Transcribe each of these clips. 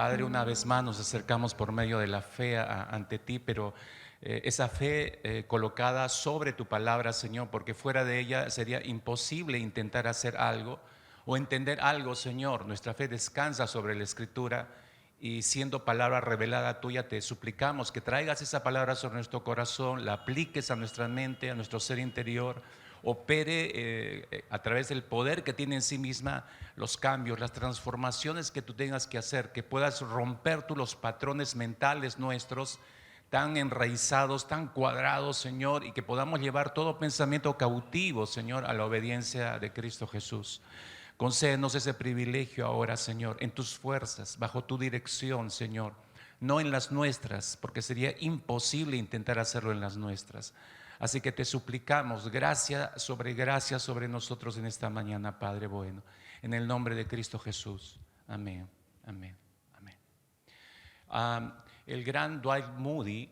Padre, una vez más nos acercamos por medio de la fe ante ti, pero esa fe colocada sobre tu palabra, Señor, porque fuera de ella sería imposible intentar hacer algo o entender algo, Señor. Nuestra fe descansa sobre la Escritura y siendo palabra revelada tuya, te suplicamos que traigas esa palabra sobre nuestro corazón, la apliques a nuestra mente, a nuestro ser interior, opere a través del poder que tiene en sí misma los cambios, las transformaciones que tú tengas que hacer, que puedas romper tú los patrones mentales nuestros tan enraizados, tan cuadrados, Señor, y que podamos llevar todo pensamiento cautivo, Señor, a la obediencia de Cristo Jesús. Concédenos ese privilegio ahora, Señor, en tus fuerzas, bajo tu dirección, Señor, no en las nuestras, porque sería imposible intentar hacerlo en las nuestras. Así que te suplicamos gracia sobre nosotros en esta mañana, Padre bueno, en el nombre de Cristo Jesús. Amén, amén, amén. El gran Dwight Moody,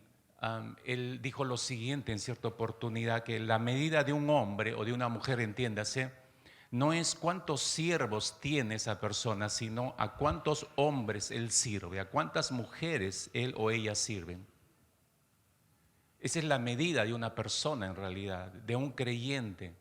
él dijo lo siguiente en cierta oportunidad, que la medida de un hombre o de una mujer, entiéndase, no es cuántos siervos tiene esa persona, sino a cuántos hombres él sirve, a cuántas mujeres él o ella sirven. Esa es la medida de una persona en realidad, de un creyente.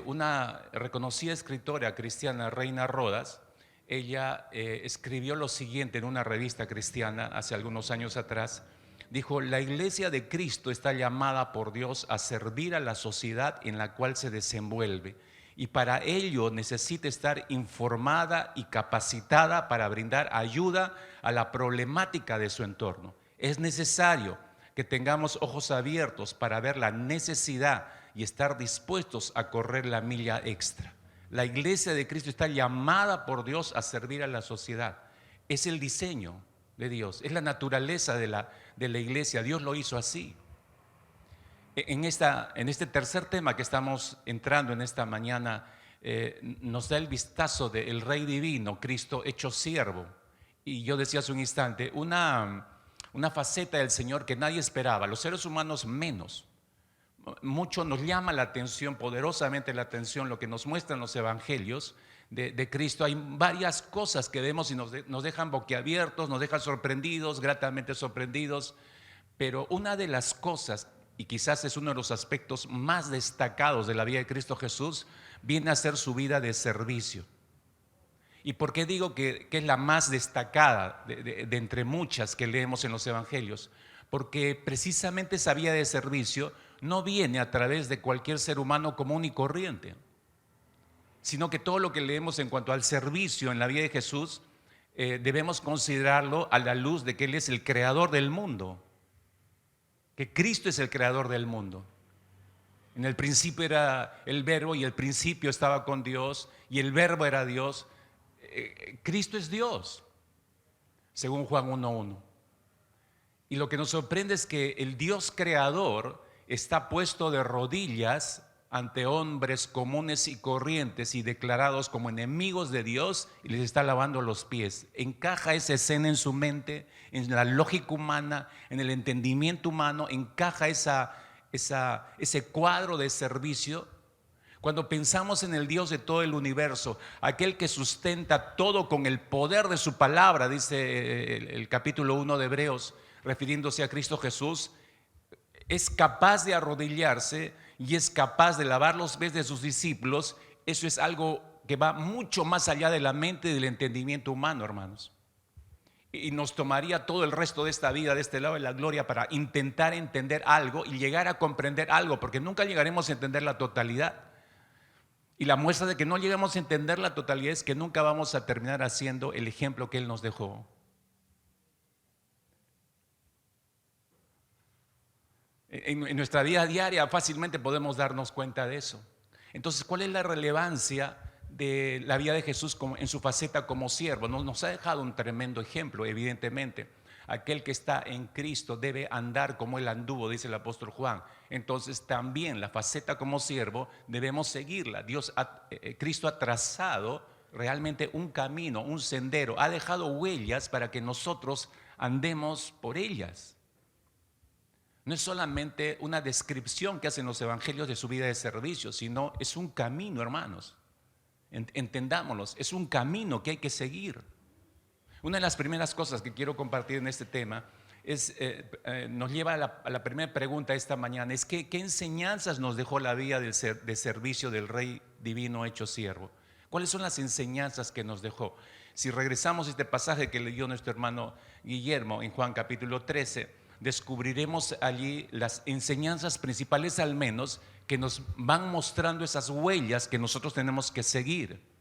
Una reconocida escritora cristiana, Reina Rodas, ella escribió lo siguiente en una revista cristiana hace algunos años atrás. Dijo: la iglesia de Cristo está llamada por Dios a servir a la sociedad en la cual se desenvuelve, y para ello necesita estar informada y capacitada para brindar ayuda a la problemática de su entorno. Es necesario que tengamos ojos abiertos para ver la necesidad y estar dispuestos a correr la milla extra. La iglesia de Cristo está llamada por Dios a servir a la sociedad. Es el diseño de Dios, es la naturaleza de la iglesia. Dios lo hizo así. En este tercer tema que estamos entrando en esta mañana, nos da el vistazo del Rey Divino, Cristo hecho siervo. Y yo decía hace un instante, una faceta del Señor que nadie esperaba, los seres humanos menos. Mucho nos llama la atención, poderosamente la atención, lo que nos muestran los evangelios de Cristo. Hay varias cosas que vemos y nos dejan boquiabiertos, nos dejan sorprendidos, gratamente sorprendidos. Pero una de las cosas, y quizás es uno de los aspectos más destacados de la vida de Cristo Jesús, viene a ser su vida de servicio. ¿Y por qué digo que es la más destacada de entre muchas que leemos en los evangelios? Porque precisamente esa vida de servicio no viene a través de cualquier ser humano común y corriente, sino que todo lo que leemos en cuanto al servicio en la vida de Jesús, debemos considerarlo a la luz de que Él es el creador del mundo, que Cristo es el creador del mundo. En el principio era el verbo y el principio estaba con Dios y el verbo era Dios. Cristo es Dios, según Juan 1:1. Y lo que nos sorprende es que el Dios creador está puesto de rodillas ante hombres comunes y corrientes y declarados como enemigos de Dios, y les está lavando los pies. Encaja esa escena en su mente, en la lógica humana, en el entendimiento humano, encaja ese cuadro de servicio. Cuando pensamos en el Dios de todo el universo, aquel que sustenta todo con el poder de su palabra, dice el capítulo 1 de Hebreos, refiriéndose a Cristo Jesús, es capaz de arrodillarse y es capaz de lavar los pies de sus discípulos. Eso es algo que va mucho más allá de la mente y del entendimiento humano, hermanos. Y nos tomaría todo el resto de esta vida, de este lado de la gloria, para intentar entender algo y llegar a comprender algo, porque nunca llegaremos a entender la totalidad. Y la muestra de que no llegamos a entender la totalidad es que nunca vamos a terminar haciendo el ejemplo que Él nos dejó. En nuestra vida diaria fácilmente podemos darnos cuenta de eso. Entonces, ¿cuál es la relevancia de la vida de Jesús en su faceta como siervo? Nos ha dejado un tremendo ejemplo, evidentemente. Aquel que está en Cristo debe andar como Él anduvo, dice el apóstol Juan. Entonces también la faceta como siervo debemos seguirla. Cristo ha trazado realmente un camino, un sendero, ha dejado huellas para que nosotros andemos por ellas. No es solamente una descripción que hacen los evangelios de su vida de servicio, sino es un camino, hermanos. Entendámoslos, es un camino que hay que seguir. Una de las primeras cosas que quiero compartir en este tema nos lleva a la primera pregunta esta mañana, es ¿qué enseñanzas nos dejó la vida de servicio del Rey Divino hecho siervo? ¿Cuáles son las enseñanzas que nos dejó? Si regresamos a este pasaje que leyó nuestro hermano Guillermo en Juan capítulo 13, descubriremos allí las enseñanzas principales, al menos, que nos van mostrando esas huellas que nosotros tenemos que seguir.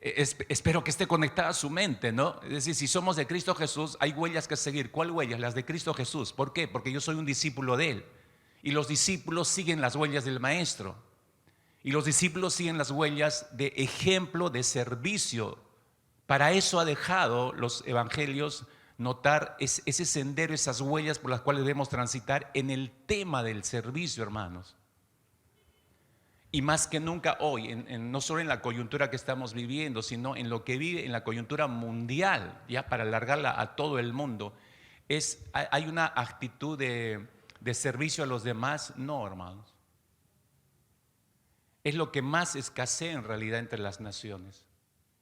Espero que esté conectada a su mente, ¿no? Es decir, si somos de Cristo Jesús, hay huellas que seguir. ¿Cuál huellas? Las de Cristo Jesús. ¿Por qué? Porque yo soy un discípulo de Él. Y los discípulos siguen las huellas del Maestro. Y los discípulos siguen las huellas de ejemplo, de servicio. Para eso ha dejado los evangelios notar ese sendero, esas huellas por las cuales debemos transitar en el tema del servicio, hermanos. Y más que nunca hoy, no solo en la coyuntura que estamos viviendo, sino en lo que vive en la coyuntura mundial, ya para alargarla a todo el mundo, hay una actitud de servicio a los demás. No, hermanos. Es lo que más escasea en realidad entre las naciones.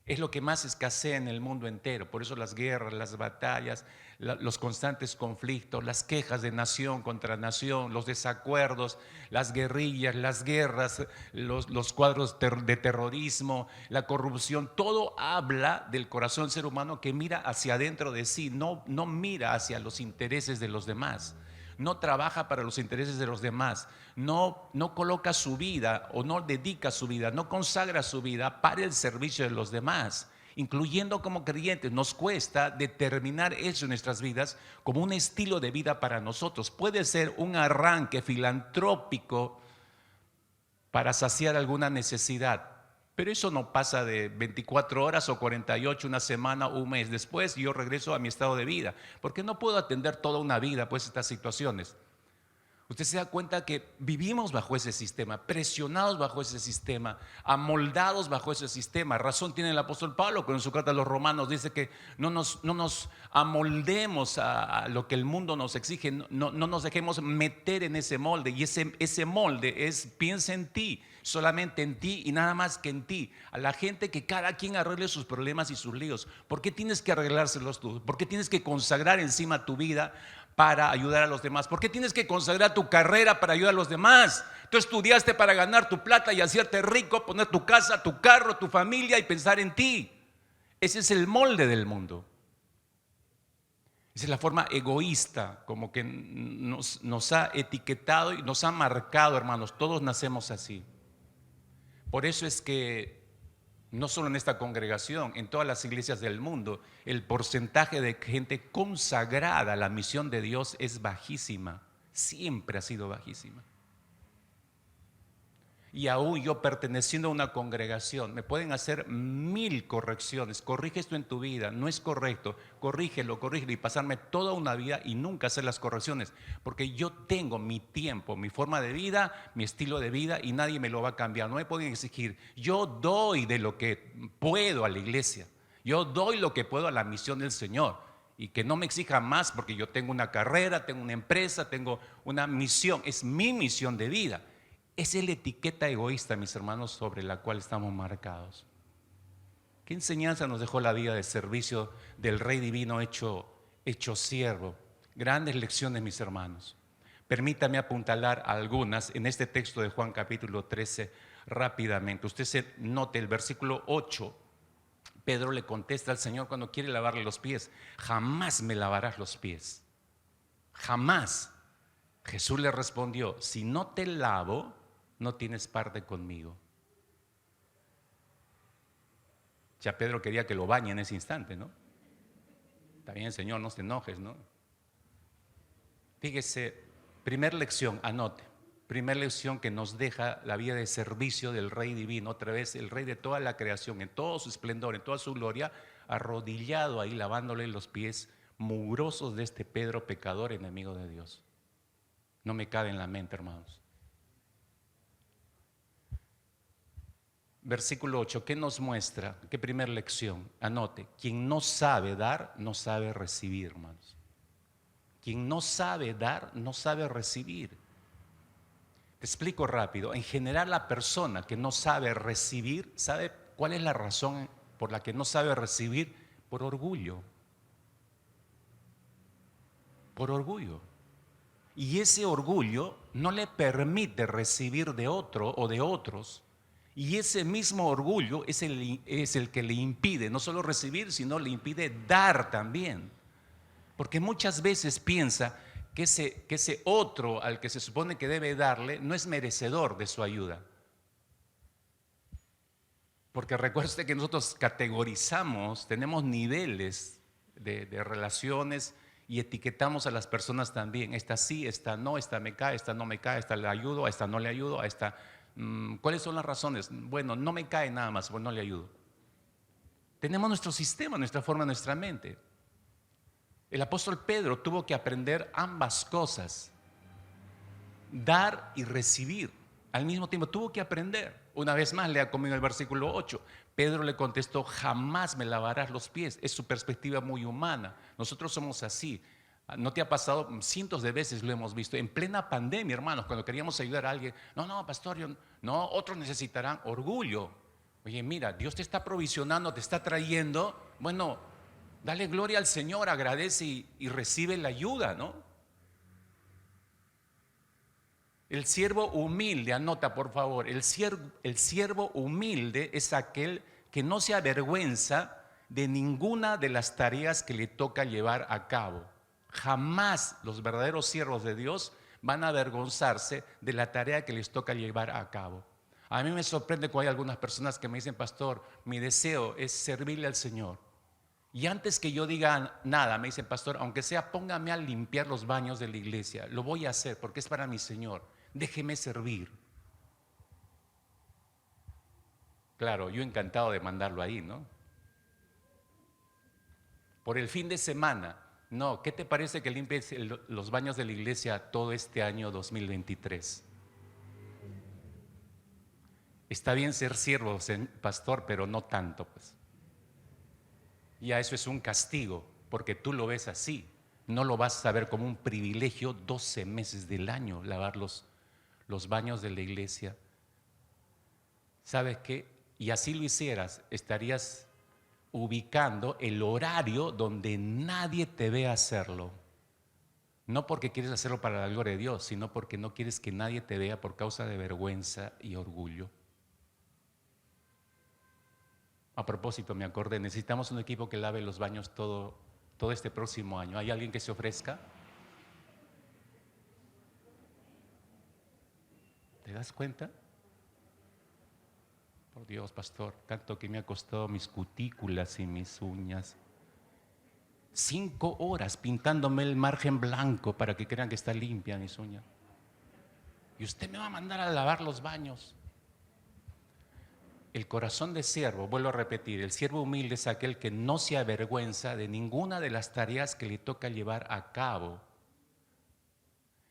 Es lo que más escasea en el mundo entero. Por eso las guerras, las batallas, los constantes conflictos, las quejas de nación contra nación, los desacuerdos, las guerrillas, las guerras, los cuadros de terrorismo, la corrupción, todo habla del corazón del ser humano que mira hacia adentro de sí, no mira hacia los intereses de los demás. No trabaja para los intereses de los demás, no coloca su vida o no dedica su vida, no consagra su vida para el servicio de los demás, incluyendo como creyentes. Nos cuesta determinar eso en nuestras vidas como un estilo de vida para nosotros. Puede ser un arranque filantrópico para saciar alguna necesidad, pero eso no pasa de 24 horas o 48, una semana o un mes. Después yo regreso a mi estado de vida, porque no puedo atender toda una vida pues estas situaciones. Usted se da cuenta que vivimos bajo ese sistema, presionados bajo ese sistema, amoldados bajo ese sistema. Razón tiene el apóstol Pablo cuando en su carta a los Romanos dice que no nos amoldemos a lo que el mundo nos exige, no nos dejemos meter en ese molde. Y ese molde es: piensa en ti, solamente en ti y nada más que en ti. A la gente, que cada quien arregle sus problemas y sus líos. ¿Por qué tienes que arreglárselos tú? ¿Por qué tienes que consagrar encima tu vida para ayudar a los demás? ¿Por qué tienes que consagrar tu carrera para ayudar a los demás? Tú estudiaste para ganar tu plata y hacerte rico, poner tu casa, tu carro, tu familia y pensar en ti. Ese es el molde del mundo. Esa es la forma egoísta como que nos ha etiquetado y nos ha marcado, hermanos. Todos nacemos así. Por eso es que no solo en esta congregación, en todas las iglesias del mundo, el porcentaje de gente consagrada a la misión de Dios es bajísima. Siempre ha sido bajísima. Y aún yo, perteneciendo a una congregación, me pueden hacer 1000 correcciones. Corrige esto en tu vida, no es correcto, corrígelo y pasarme toda una vida y nunca hacer las correcciones, porque yo tengo mi tiempo, mi forma de vida, mi estilo de vida, y nadie me lo va a cambiar. No me pueden exigir. Yo doy de lo que puedo a la iglesia, yo doy lo que puedo a la misión del Señor, y que no me exija más porque yo tengo una carrera, tengo una empresa, tengo una misión. Es mi misión de vida. Es la etiqueta egoísta, mis hermanos, sobre la cual estamos marcados. ¿Qué enseñanza nos dejó la vida de servicio del Rey Divino hecho siervo? Grandes lecciones, mis hermanos. Permítame apuntalar algunas en este texto de Juan capítulo 13 rápidamente. Usted se note el versículo 8. Pedro le contesta al Señor cuando quiere lavarle los pies: jamás me lavarás los pies. Jamás. Jesús le respondió: si no te lavo, no tienes parte conmigo. Ya Pedro quería que lo bañe en ese instante, ¿no? Está bien, Señor, no te enojes, ¿no? Fíjese, primer lección, anote. Primer lección que nos deja la vida de servicio del Rey Divino. Otra vez, el Rey de toda la creación, en todo su esplendor, en toda su gloria, arrodillado ahí, lavándole los pies mugrosos de este Pedro, pecador, enemigo de Dios. No me cabe en la mente, hermanos. Versículo 8, ¿qué nos muestra? ¿Qué primera lección? Anote: quien no sabe dar, no sabe recibir, hermanos. Quien no sabe dar, no sabe recibir. Te explico rápido. En general, la persona que no sabe recibir, ¿sabe cuál es la razón por la que no sabe recibir? Por orgullo. Por orgullo. Y ese orgullo no le permite recibir de otro o de otros. Y ese mismo orgullo es el que le impide no solo recibir, sino le impide dar también. Porque muchas veces piensa que ese otro al que se supone que debe darle no es merecedor de su ayuda. Porque recuerde que nosotros categorizamos, tenemos niveles de relaciones y etiquetamos a las personas también. Esta sí, esta no, esta me cae, esta no me cae, esta le ayudo, a esta no le ayudo, a esta... ¿Cuáles son las razones? Bueno, no me cae nada más, pues no le ayudo. Tenemos nuestro sistema, nuestra forma, nuestra mente. El apóstol Pedro tuvo que aprender ambas cosas, dar y recibir. Al mismo tiempo tuvo que aprender. Una vez más lea conmigo el versículo 8. Pedro le contestó: jamás me lavarás los pies. Es su perspectiva muy humana. Nosotros somos así. ¿No te ha pasado? Cientos de veces lo hemos visto. En plena pandemia, hermanos, cuando queríamos ayudar a alguien: no, pastor, no, otros necesitarán. Orgullo. Oye, mira, Dios te está provisionando, te está trayendo. Bueno, dale gloria al Señor, agradece y recibe la ayuda, ¿no? El siervo humilde, anota por favor, el siervo humilde es aquel que no se avergüenza de ninguna de las tareas que le toca llevar a cabo. Jamás los verdaderos siervos de Dios van a avergonzarse de la tarea que les toca llevar a cabo. A mí me sorprende cuando hay algunas personas que me dicen: pastor, mi deseo es servirle al Señor. Y antes que yo diga nada, me dicen: pastor, aunque sea, póngame a limpiar los baños de la iglesia. Lo voy a hacer porque es para mi Señor. Déjeme servir. Claro, yo encantado de mandarlo ahí, ¿no? Por el fin de semana. No, ¿qué te parece que limpies los baños de la iglesia todo este año 2023? Está bien ser siervo, pastor, pero no tanto, pues. Ya eso es un castigo, porque tú lo ves así. No lo vas a ver como un privilegio 12 meses del año lavar los baños de la iglesia. ¿Sabes qué? Y así lo hicieras, estarías ubicando el horario donde nadie te vea hacerlo. No porque quieres hacerlo para la gloria de Dios, sino porque no quieres que nadie te vea por causa de vergüenza y orgullo. A propósito, me acordé, necesitamos un equipo que lave los baños todo este próximo año. ¿Hay alguien que se ofrezca? ¿Te das cuenta? Por Dios, pastor, tanto que me ha costado mis cutículas y mis uñas. 5 horas pintándome el margen blanco para que crean que está limpia mis uñas. Y usted me va a mandar a lavar los baños. El corazón de siervo, vuelvo a repetir, el siervo humilde es aquel que no se avergüenza de ninguna de las tareas que le toca llevar a cabo.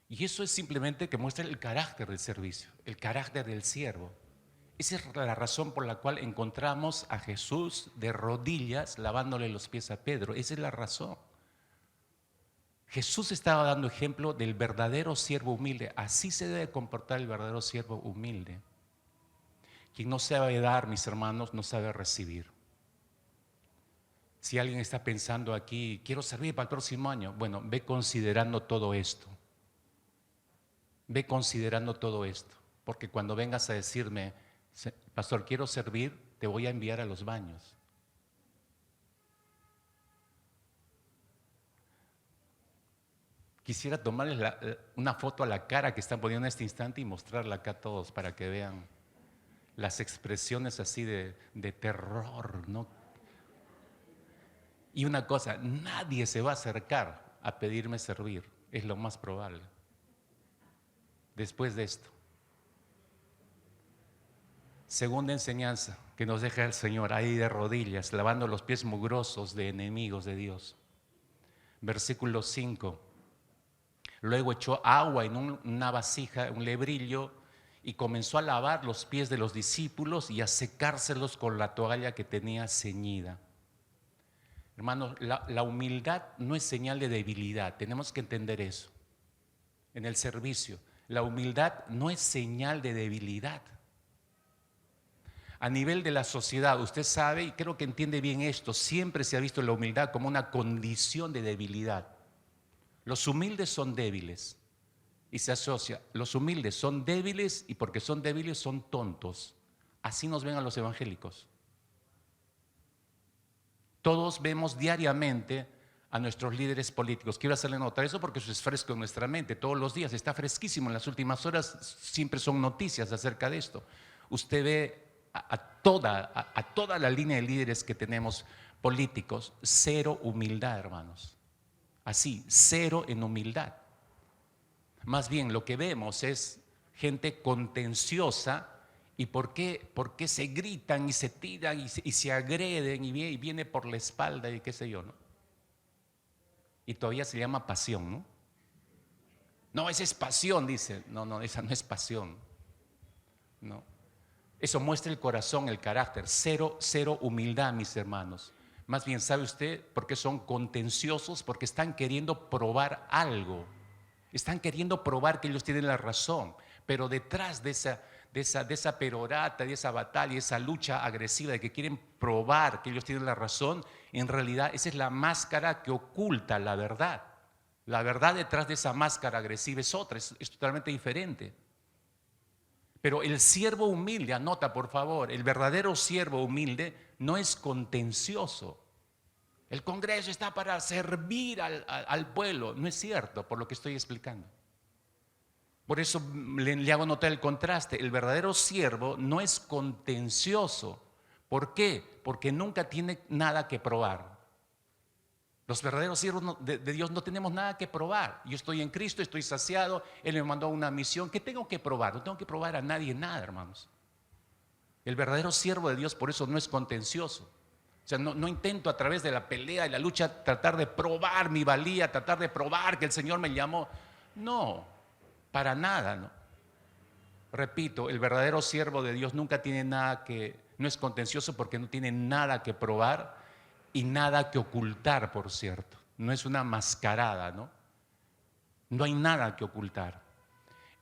Y eso es simplemente que muestra el carácter del servicio, el carácter del siervo. Esa es la razón por la cual encontramos a Jesús de rodillas lavándole los pies a Pedro. Esa es la razón. Jesús estaba dando ejemplo del verdadero siervo humilde. Así se debe comportar el verdadero siervo humilde. Quien no sabe dar, mis hermanos, no sabe recibir. Si alguien está pensando aquí: quiero servir para el próximo año, bueno, ve considerando todo esto. Ve considerando todo esto. Porque cuando vengas a decirme: pastor, quiero servir, te voy a enviar a los baños. Quisiera tomarles una foto a la cara que están poniendo en este instante y mostrarla acá a todos para que vean las expresiones así de terror, ¿no? Y una cosa, nadie se va a acercar a pedirme servir, es lo más probable. Después de esto. Segunda enseñanza que nos deja el Señor, ahí de rodillas, lavando los pies mugrosos de enemigos de Dios. Versículo 5. Luego echó agua en una vasija, un lebrillo, y comenzó a lavar los pies de los discípulos y a secárselos con la toalla que tenía ceñida. Hermanos, la humildad no es señal de debilidad, tenemos que entender eso. En el servicio, la humildad no es señal de debilidad. a nivel de la sociedad, usted sabe, y creo que entiende bien esto, siempre se ha visto la humildad como una condición de debilidad. Los humildes son débiles y se asocia, los humildes son débiles y porque son débiles son tontos. Así nos ven a los evangélicos. Todos vemos diariamente a nuestros líderes políticos. Quiero hacerle notar eso porque eso es fresco en nuestra mente. Todos los días está fresquísimo. En las últimas horas siempre son noticias acerca de esto. Usted ve a toda la línea de líderes que tenemos políticos, cero humildad, hermanos. Así, cero en humildad. Más bien lo que vemos es gente contenciosa. ¿Y por qué se gritan y se tiran y se agreden y viene por la espalda y qué sé yo, ¿no? Y todavía se llama pasión, ¿no? No, esa es pasión, dice. No, esa no es pasión. No. Eso muestra el corazón, el carácter. Cero humildad, mis hermanos. Más bien, ¿sabe usted por qué son contenciosos? Porque están queriendo probar algo. Están queriendo probar que ellos tienen la razón. Pero detrás de esa perorata, de esa batalla, de esa lucha agresiva de que quieren probar que ellos tienen la razón, en realidad esa es la máscara que oculta la verdad. La verdad detrás de esa máscara agresiva es otra, es totalmente diferente. Pero el siervo humilde, anota por favor, el verdadero siervo humilde no es contencioso. El Congreso está para servir al pueblo. No es cierto, por lo que estoy explicando. Por eso le hago notar el contraste. El verdadero siervo no es contencioso. ¿Por qué? Porque nunca tiene nada que probar. Los verdaderos siervos de Dios no tenemos nada que probar. Yo estoy en Cristo, estoy saciado, Él me mandó a una misión. ¿Qué tengo que probar? No tengo que probar a nadie nada, hermanos. El verdadero siervo de Dios por eso no es contencioso. O sea, no intento a través de la pelea y la lucha tratar de probar mi valía, tratar de probar que el Señor me llamó. No. Para nada, ¿no? Repito, el verdadero siervo de Dios nunca tiene nada no es contencioso porque no tiene nada que probar y nada que ocultar, por cierto. No es una mascarada, ¿no? No hay nada que ocultar.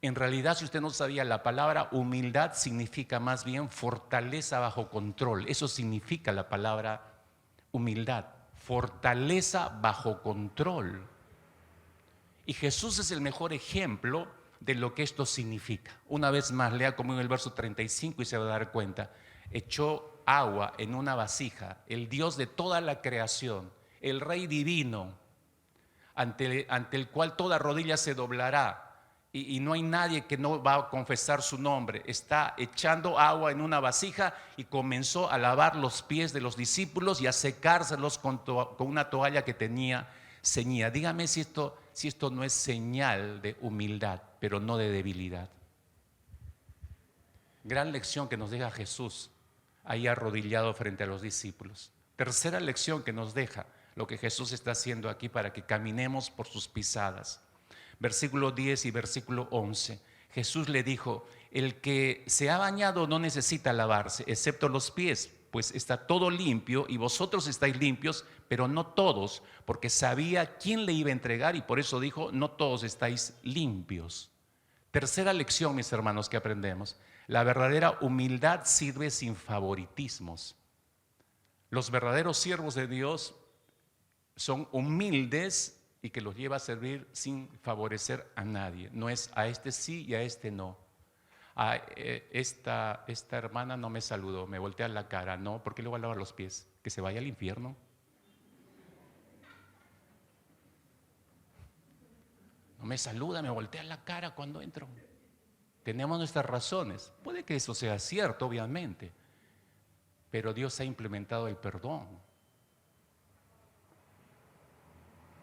En realidad, si usted no sabía, la palabra humildad significa más bien fortaleza bajo control. Eso significa la palabra humildad, fortaleza bajo control. Y Jesús es el mejor ejemplo de lo que esto significa. Una vez más, lea conmigo el verso 35 y se va a dar cuenta. Echó agua en una vasija, el Dios de toda la creación, el Rey divino, ante el cual toda rodilla se doblará y no hay nadie que no va a confesar su nombre. Está echando agua en una vasija y comenzó a lavar los pies de los discípulos y a secárselos con una toalla que tenía ceñida. Dígame si esto no es señal de humildad, pero no de debilidad. Gran lección que nos deja Jesús ahí arrodillado frente a los discípulos. Tercera lección que nos deja lo que Jesús está haciendo aquí para que caminemos por sus pisadas. Versículo 10 y versículo 11. Jesús le dijo: el que se ha bañado no necesita lavarse, excepto los pies, pues está todo limpio y vosotros estáis limpios, pero no todos, porque sabía quién le iba a entregar y por eso dijo: no todos estáis limpios. Tercera lección, mis hermanos, que aprendemos: la verdadera humildad sirve sin favoritismos. Los verdaderos siervos de Dios son humildes y que los lleva a servir sin favorecer a nadie. No es a este sí y a este no. Esta hermana no me saludó, me voltea la cara. No, ¿por qué le voy a lavar los pies? Que se vaya al infierno. No me saluda, me voltea la cara cuando entro. Tenemos nuestras razones. Puede que eso sea cierto, obviamente, pero Dios ha implementado el perdón.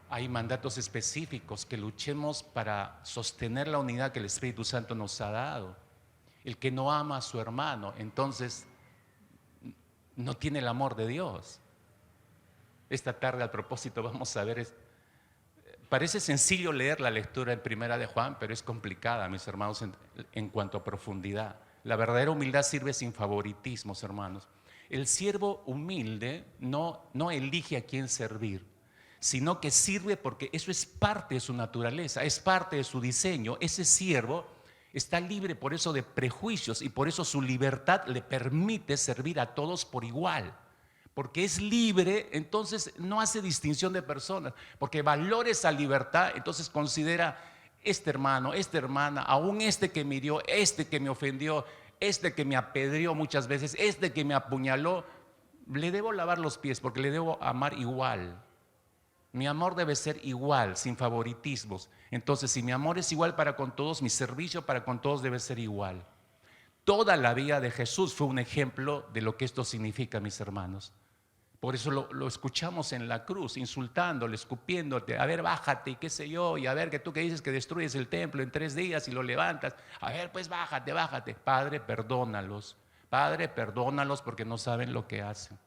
Hay mandatos específicos que luchemos para sostener la unidad que el Espíritu Santo nos ha dado. El que no ama a su hermano, entonces no tiene el amor de Dios. Esta tarde, al propósito, vamos a ver, parece sencillo leer la lectura en Primera de Juan, pero es complicada, mis hermanos, en cuanto a profundidad. La verdadera humildad sirve sin favoritismos, hermanos. El siervo humilde no elige a quién servir, sino que sirve porque eso es parte de su naturaleza, es parte de su diseño. Ese siervo Está libre por eso de prejuicios y por eso su libertad le permite servir a todos por igual. Porque es libre, entonces no hace distinción de personas. Porque valora esa libertad, entonces considera este hermano, esta hermana, aún este que me hirió, este que me ofendió, este que me apedreó muchas veces, este que me apuñaló, le debo lavar los pies porque le debo amar igual. Mi amor debe ser igual, sin favoritismos. Entonces, si mi amor es igual para con todos, mi servicio para con todos debe ser igual. Toda la vida de Jesús fue un ejemplo de lo que esto significa, mis hermanos. Por eso lo escuchamos en la cruz, insultándole, escupiéndote, a ver, bájate y qué sé yo, y a ver, que tú que dices que destruyes el templo en 3 días y lo levantas, a ver, pues bájate, bájate. Padre, perdónalos. Padre, perdónalos porque no saben lo que hacen.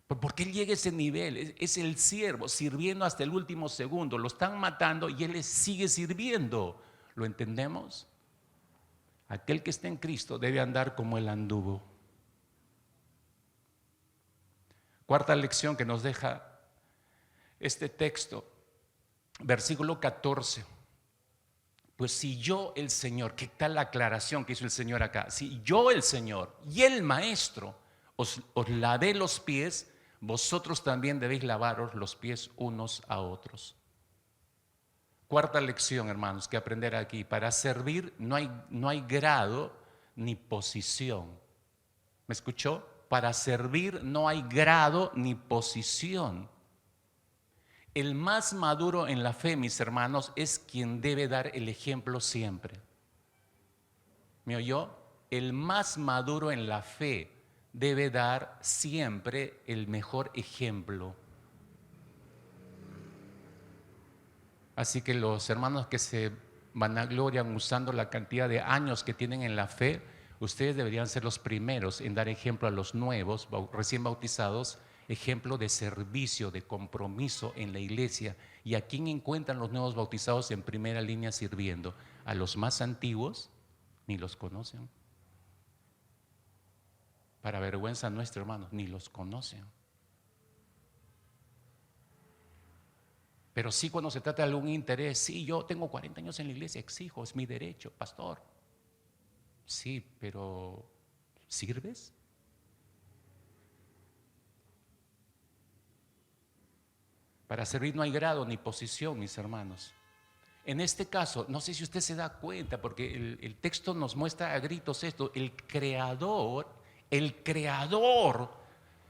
¿Por qué él llega a ese nivel? Es el siervo sirviendo hasta el último segundo. Lo están matando y él sigue sirviendo. ¿Lo entendemos? Aquel que está en Cristo debe andar como él anduvo. Cuarta lección que nos deja este texto, versículo 14. Pues si yo el Señor, ¿qué tal la aclaración que hizo el Señor acá? Si yo el Señor y el Maestro os lavé los pies, vosotros también debéis lavaros los pies unos a otros. Cuarta lección, hermanos, que aprender aquí. Para servir no hay grado ni posición. ¿Me escuchó? Para servir no hay grado ni posición. El más maduro en la fe, mis hermanos, es quien debe dar el ejemplo siempre. ¿Me oyó? El más maduro en la fe debe dar siempre el mejor ejemplo. Así que los hermanos que se vanaglorian usando la cantidad de años que tienen en la fe, ustedes deberían ser los primeros en dar ejemplo a los nuevos, recién bautizados, ejemplo de servicio, de compromiso en la iglesia. ¿Y a quién encuentran los nuevos bautizados en primera línea sirviendo? A los más antiguos, ni los conocen. Para vergüenza nuestra, hermanos, ni los conocen. Pero sí, cuando se trata de algún interés, sí, yo tengo 40 años en la iglesia, exijo, es mi derecho, pastor. Sí, pero ¿sirves? Para servir no hay grado ni posición, mis hermanos. En este caso, no sé si usted se da cuenta, porque el texto nos muestra a gritos esto, el creador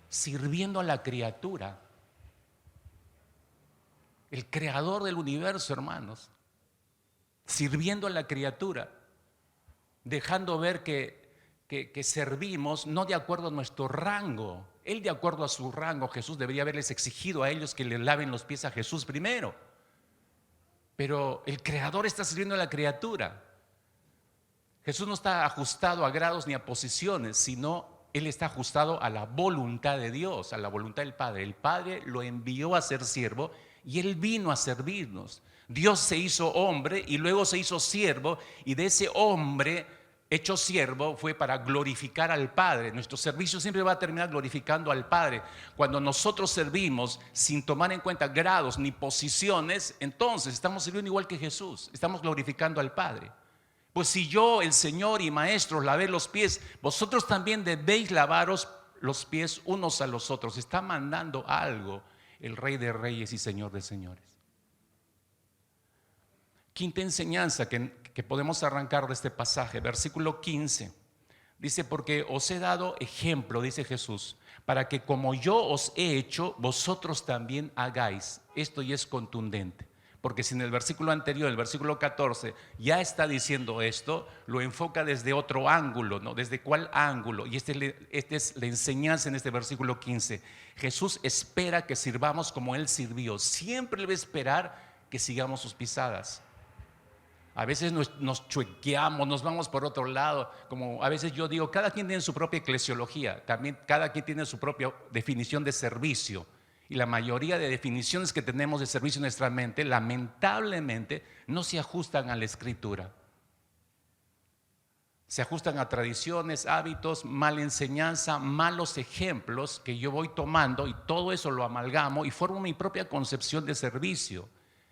sirviendo a la criatura. El creador del universo, hermanos, sirviendo a la criatura, dejando ver que servimos no de acuerdo a nuestro rango. Él, de acuerdo a su rango, Jesús debería haberles exigido a ellos que le laven los pies a Jesús primero. Pero el creador está sirviendo a la criatura. Jesús no está ajustado a grados ni a posiciones, sino Él está ajustado a la voluntad de Dios, a la voluntad del Padre. El Padre lo envió a ser siervo y Él vino a servirnos. Dios se hizo hombre y luego se hizo siervo, y de ese hombre hecho siervo fue para glorificar al Padre. Nuestro servicio siempre va a terminar glorificando al Padre. Cuando nosotros servimos sin tomar en cuenta grados ni posiciones, entonces estamos sirviendo igual que Jesús, estamos glorificando al Padre. Pues si yo, el Señor y Maestro, lavé los pies, vosotros también debéis lavaros los pies unos a los otros. Está mandando algo el Rey de Reyes y Señor de Señores. Quinta enseñanza que podemos arrancar de este pasaje, versículo 15. Dice, porque os he dado ejemplo, dice Jesús, para que como yo os he hecho, vosotros también hagáis. Esto ya es contundente. Porque si en el versículo anterior, el versículo 14, ya está diciendo esto, lo enfoca desde otro ángulo, ¿no? ¿Desde cuál ángulo? Y esta es la enseñanza en este versículo 15. Jesús espera que sirvamos como Él sirvió. Siempre le va a esperar que sigamos sus pisadas. A veces nos chuequeamos, nos vamos por otro lado. Como a veces yo digo, cada quien tiene su propia eclesiología. También cada quien tiene su propia definición de servicio. Y la mayoría de definiciones que tenemos de servicio en nuestra mente, lamentablemente, no se ajustan a la Escritura. Se ajustan a tradiciones, hábitos, mala enseñanza, malos ejemplos que yo voy tomando, y todo eso lo amalgamo y formo mi propia concepción de servicio.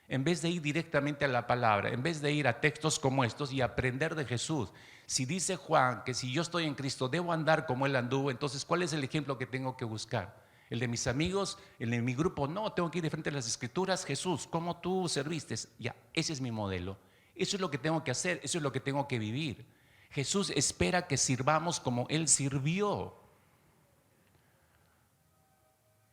En vez de ir directamente a la palabra, en vez de ir a textos como estos y aprender de Jesús. Si dice Juan que si yo estoy en Cristo debo andar como Él anduvo, entonces ¿cuál es el ejemplo que tengo que buscar? ¿El de mis amigos? ¿El de mi grupo? No, tengo que ir de frente a las Escrituras. Jesús, ¿cómo tú serviste? Ya, ese es mi modelo. Eso es lo que tengo que hacer, eso es lo que tengo que vivir. Jesús espera que sirvamos como Él sirvió.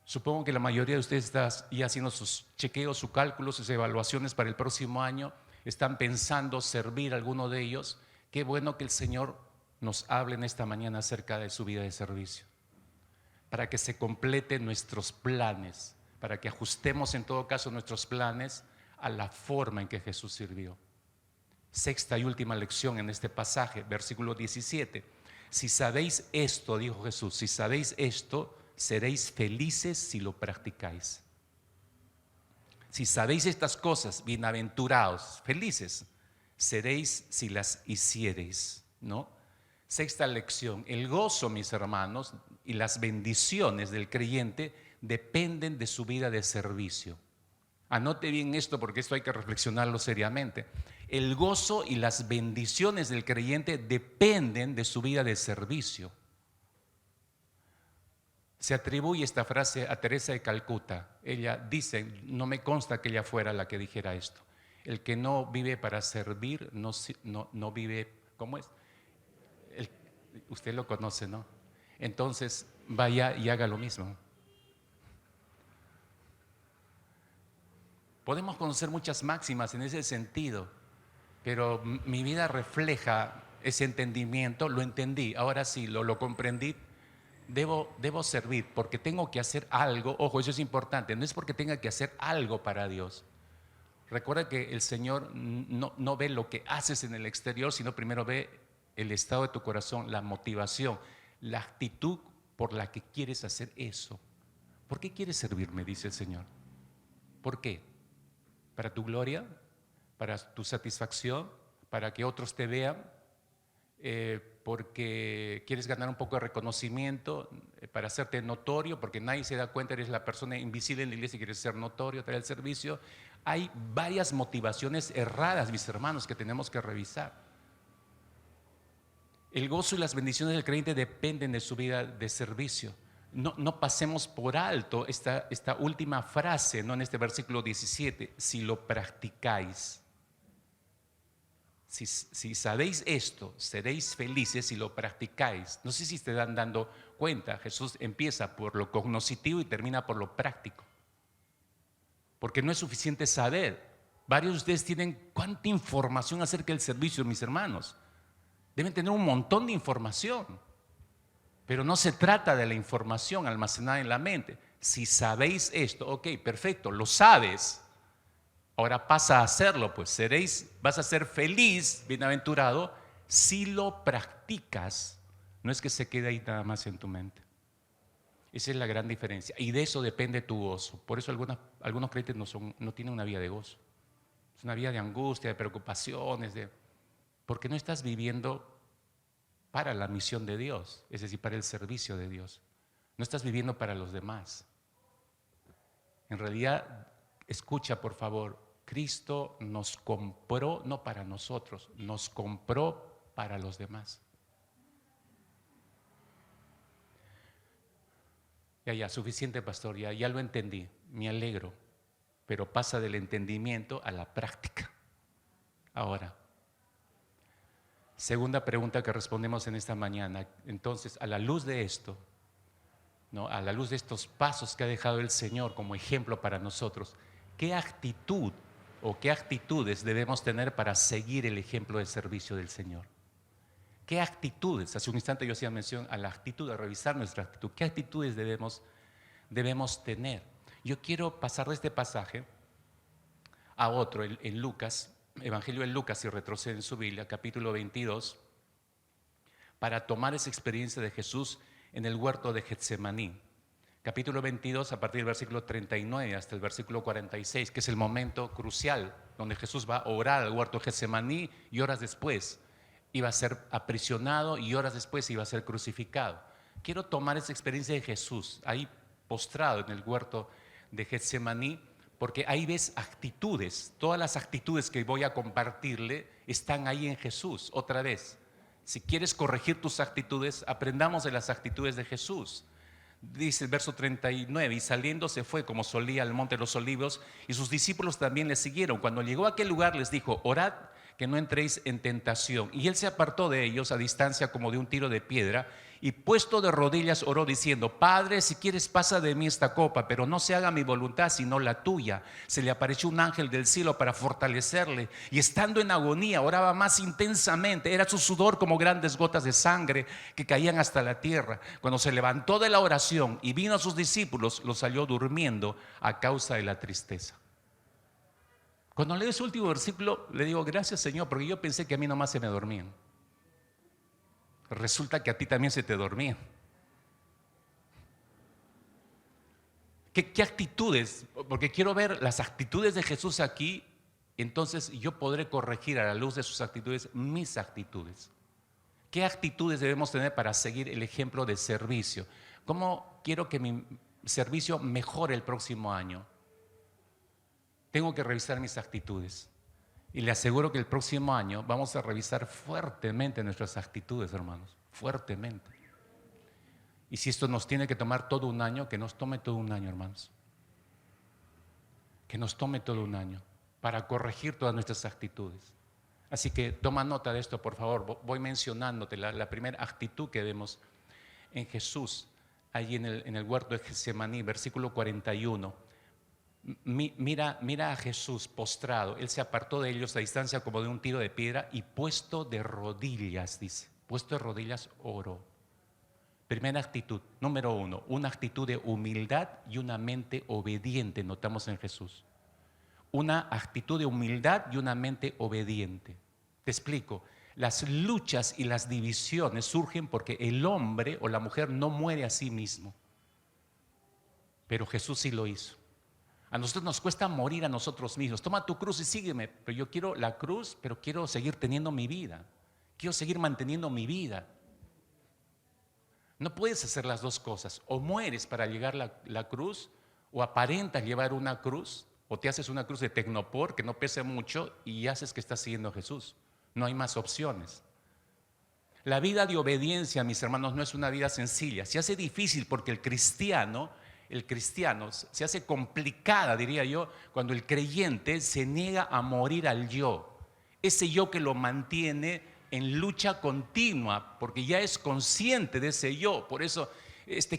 Supongo que la mayoría de ustedes está ya haciendo sus chequeos, sus cálculos, sus evaluaciones para el próximo año. Están pensando servir a alguno de ellos. Qué bueno que el Señor nos hable en esta mañana acerca de su vida de servicio, para que se completen nuestros planes, para que ajustemos en todo caso nuestros planes a la forma en que Jesús sirvió. Sexta y última lección en este pasaje, versículo 17. Si sabéis esto, dijo Jesús, si sabéis esto, seréis felices si lo practicáis. Si sabéis estas cosas, bienaventurados, felices, seréis si las hiciereis, ¿no? Sexta lección, el gozo, mis hermanos, y las bendiciones del creyente dependen de su vida de servicio. Anote bien esto porque esto hay que reflexionarlo seriamente. El gozo y las bendiciones del creyente dependen de su vida de servicio. Se atribuye esta frase a Teresa de Calcuta. Ella dice, no me consta que ella fuera la que dijera esto. El que no vive para servir, no vive, ¿cómo es? Usted lo conoce, ¿no? Entonces, vaya y haga lo mismo. Podemos conocer muchas máximas en ese sentido, pero mi vida refleja ese entendimiento, lo entendí, ahora sí, lo comprendí. Debo servir porque tengo que hacer algo. Ojo, eso es importante, no es porque tenga que hacer algo para Dios. Recuerda que el Señor no ve lo que haces en el exterior, sino primero ve el estado de tu corazón, la motivación, la actitud por la que quieres hacer eso. ¿Por qué quieres servirme? Dice el Señor. ¿Por qué? ¿Para tu gloria? ¿Para tu satisfacción? ¿Para que otros te vean? Porque quieres ganar un poco de reconocimiento, para hacerte notorio, porque nadie se da cuenta, eres la persona invisible en la iglesia y quieres ser notorio, traer el servicio. Hay varias motivaciones erradas, mis hermanos, que tenemos que revisar. El gozo y las bendiciones del creyente dependen de su vida de servicio. No pasemos por alto esta última frase, ¿no? En este versículo 17, si lo practicáis. Si sabéis esto, seréis felices si lo practicáis. No sé si se están dando cuenta, Jesús empieza por lo cognoscitivo y termina por lo práctico. Porque no es suficiente saber. Varios de ustedes tienen cuánta información acerca del servicio, mis hermanos. Deben tener un montón de información. Pero no se trata de la información almacenada en la mente. Si sabéis esto, ok, perfecto, lo sabes. Ahora pasa a hacerlo, pues vas a ser feliz, bienaventurado, si lo practicas. No es que se quede ahí nada más en tu mente. Esa es la gran diferencia. Y de eso depende tu gozo. Por eso algunos creyentes no tienen una vida de gozo. Es una vida de angustia, de preocupaciones, porque no estás viviendo para la misión de Dios, es decir, para el servicio de Dios. No estás viviendo para los demás. En realidad, escucha por favor, Cristo nos compró no para nosotros, nos compró para los demás. Ya, suficiente, pastor, ya lo entendí, me alegro, pero pasa del entendimiento a la práctica. Ahora, segunda pregunta que respondemos en esta mañana. Entonces, a la luz de esto, ¿no? A la luz de estos pasos que ha dejado el Señor como ejemplo para nosotros, ¿qué actitud o qué actitudes debemos tener para seguir el ejemplo de servicio del Señor? ¿Qué actitudes? Hace un instante yo hacía mención a la actitud, a revisar nuestra actitud. ¿Qué actitudes debemos tener? Yo quiero pasar de este pasaje a otro, en Lucas, Evangelio de Lucas, si retrocede en su Biblia, capítulo 22, para tomar esa experiencia de Jesús en el huerto de Getsemaní. Capítulo 22, a partir del versículo 39 hasta el versículo 46, que es el momento crucial donde Jesús va a orar al huerto de Getsemaní y horas después iba a ser aprisionado y horas después iba a ser crucificado. Quiero tomar esa experiencia de Jesús ahí postrado en el huerto de Getsemaní porque ahí ves actitudes. Todas las actitudes que voy a compartirle están ahí en Jesús. Otra vez, si quieres corregir tus actitudes, aprendamos de las actitudes de Jesús. Dice el verso 39, y saliendo se fue como solía al monte de los olivos, y sus discípulos también le siguieron. Cuando llegó a aquel lugar les dijo: orad que no entréis en tentación. Y él se apartó de ellos a distancia como de un tiro de piedra, y puesto de rodillas oró diciendo: Padre, si quieres pasa de mí esta copa, pero no se haga mi voluntad sino la tuya. Se le apareció un ángel del cielo para fortalecerle, y estando en agonía oraba más intensamente. Era su sudor como grandes gotas de sangre que caían hasta la tierra. Cuando se levantó de la oración y vino a sus discípulos, los halló durmiendo a causa de la tristeza. Cuando leo ese último versículo le digo: gracias, Señor, porque yo pensé que a mí nomás se me dormían. Resulta que a ti también se te dormían. ¿Qué actitudes? Porque quiero ver las actitudes de Jesús aquí. Entonces yo podré corregir a la luz de sus actitudes mis actitudes. ¿Qué actitudes debemos tener para seguir el ejemplo de servicio? ¿Cómo quiero que mi servicio mejore el próximo año? Tengo que revisar mis actitudes. Y le aseguro que el próximo año vamos a revisar fuertemente nuestras actitudes, hermanos. Fuertemente. Y si esto nos tiene que tomar todo un año, que nos tome todo un año, hermanos. Que nos tome todo un año para corregir todas nuestras actitudes. Así que toma nota de esto, por favor. Voy mencionándote la primera actitud que vemos en Jesús, allí en el huerto de Getsemaní, versículo 41. Mira a Jesús postrado. Él se apartó de ellos a distancia como de un tiro de piedra y puesto de rodillas, dice. Puesto de rodillas oró. Primera actitud, número 1, una actitud de humildad y una mente obediente, notamos en Jesús. Una actitud de humildad y una mente obediente. Te explico. Las luchas y las divisiones surgen porque el hombre o la mujer no muere a sí mismo. Pero Jesús sí lo hizo. A nosotros nos cuesta morir a nosotros mismos. Toma tu cruz y sígueme. Pero yo quiero la cruz, pero quiero seguir teniendo mi vida. Quiero seguir manteniendo mi vida. No puedes hacer las dos cosas. O mueres para llegar a la cruz, o aparentas llevar una cruz, o te haces una cruz de tecnopor que no pese mucho y haces que estás siguiendo a Jesús. No hay más opciones. La vida de obediencia, mis hermanos, no es una vida sencilla. Se hace difícil porque el cristiano se hace complicada, diría yo, cuando el creyente se niega a morir al yo. Ese yo que lo mantiene en lucha continua, porque ya es consciente de ese yo. Por eso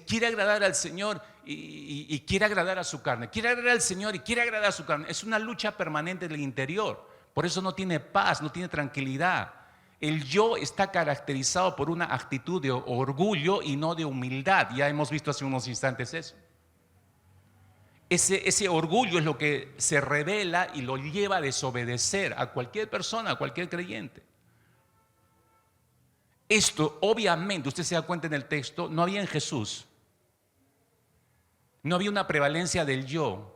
quiere agradar al Señor y quiere agradar a su carne. Quiere agradar al Señor y quiere agradar a su carne. Es una lucha permanente del interior. Por eso no tiene paz, no tiene tranquilidad. El yo está caracterizado por una actitud de orgullo y no de humildad. Ya hemos visto hace unos instantes eso. Ese orgullo es lo que se revela y lo lleva a desobedecer a cualquier persona, a cualquier creyente. Esto, obviamente, usted se da cuenta en el texto, no había en Jesús. No había una prevalencia del yo.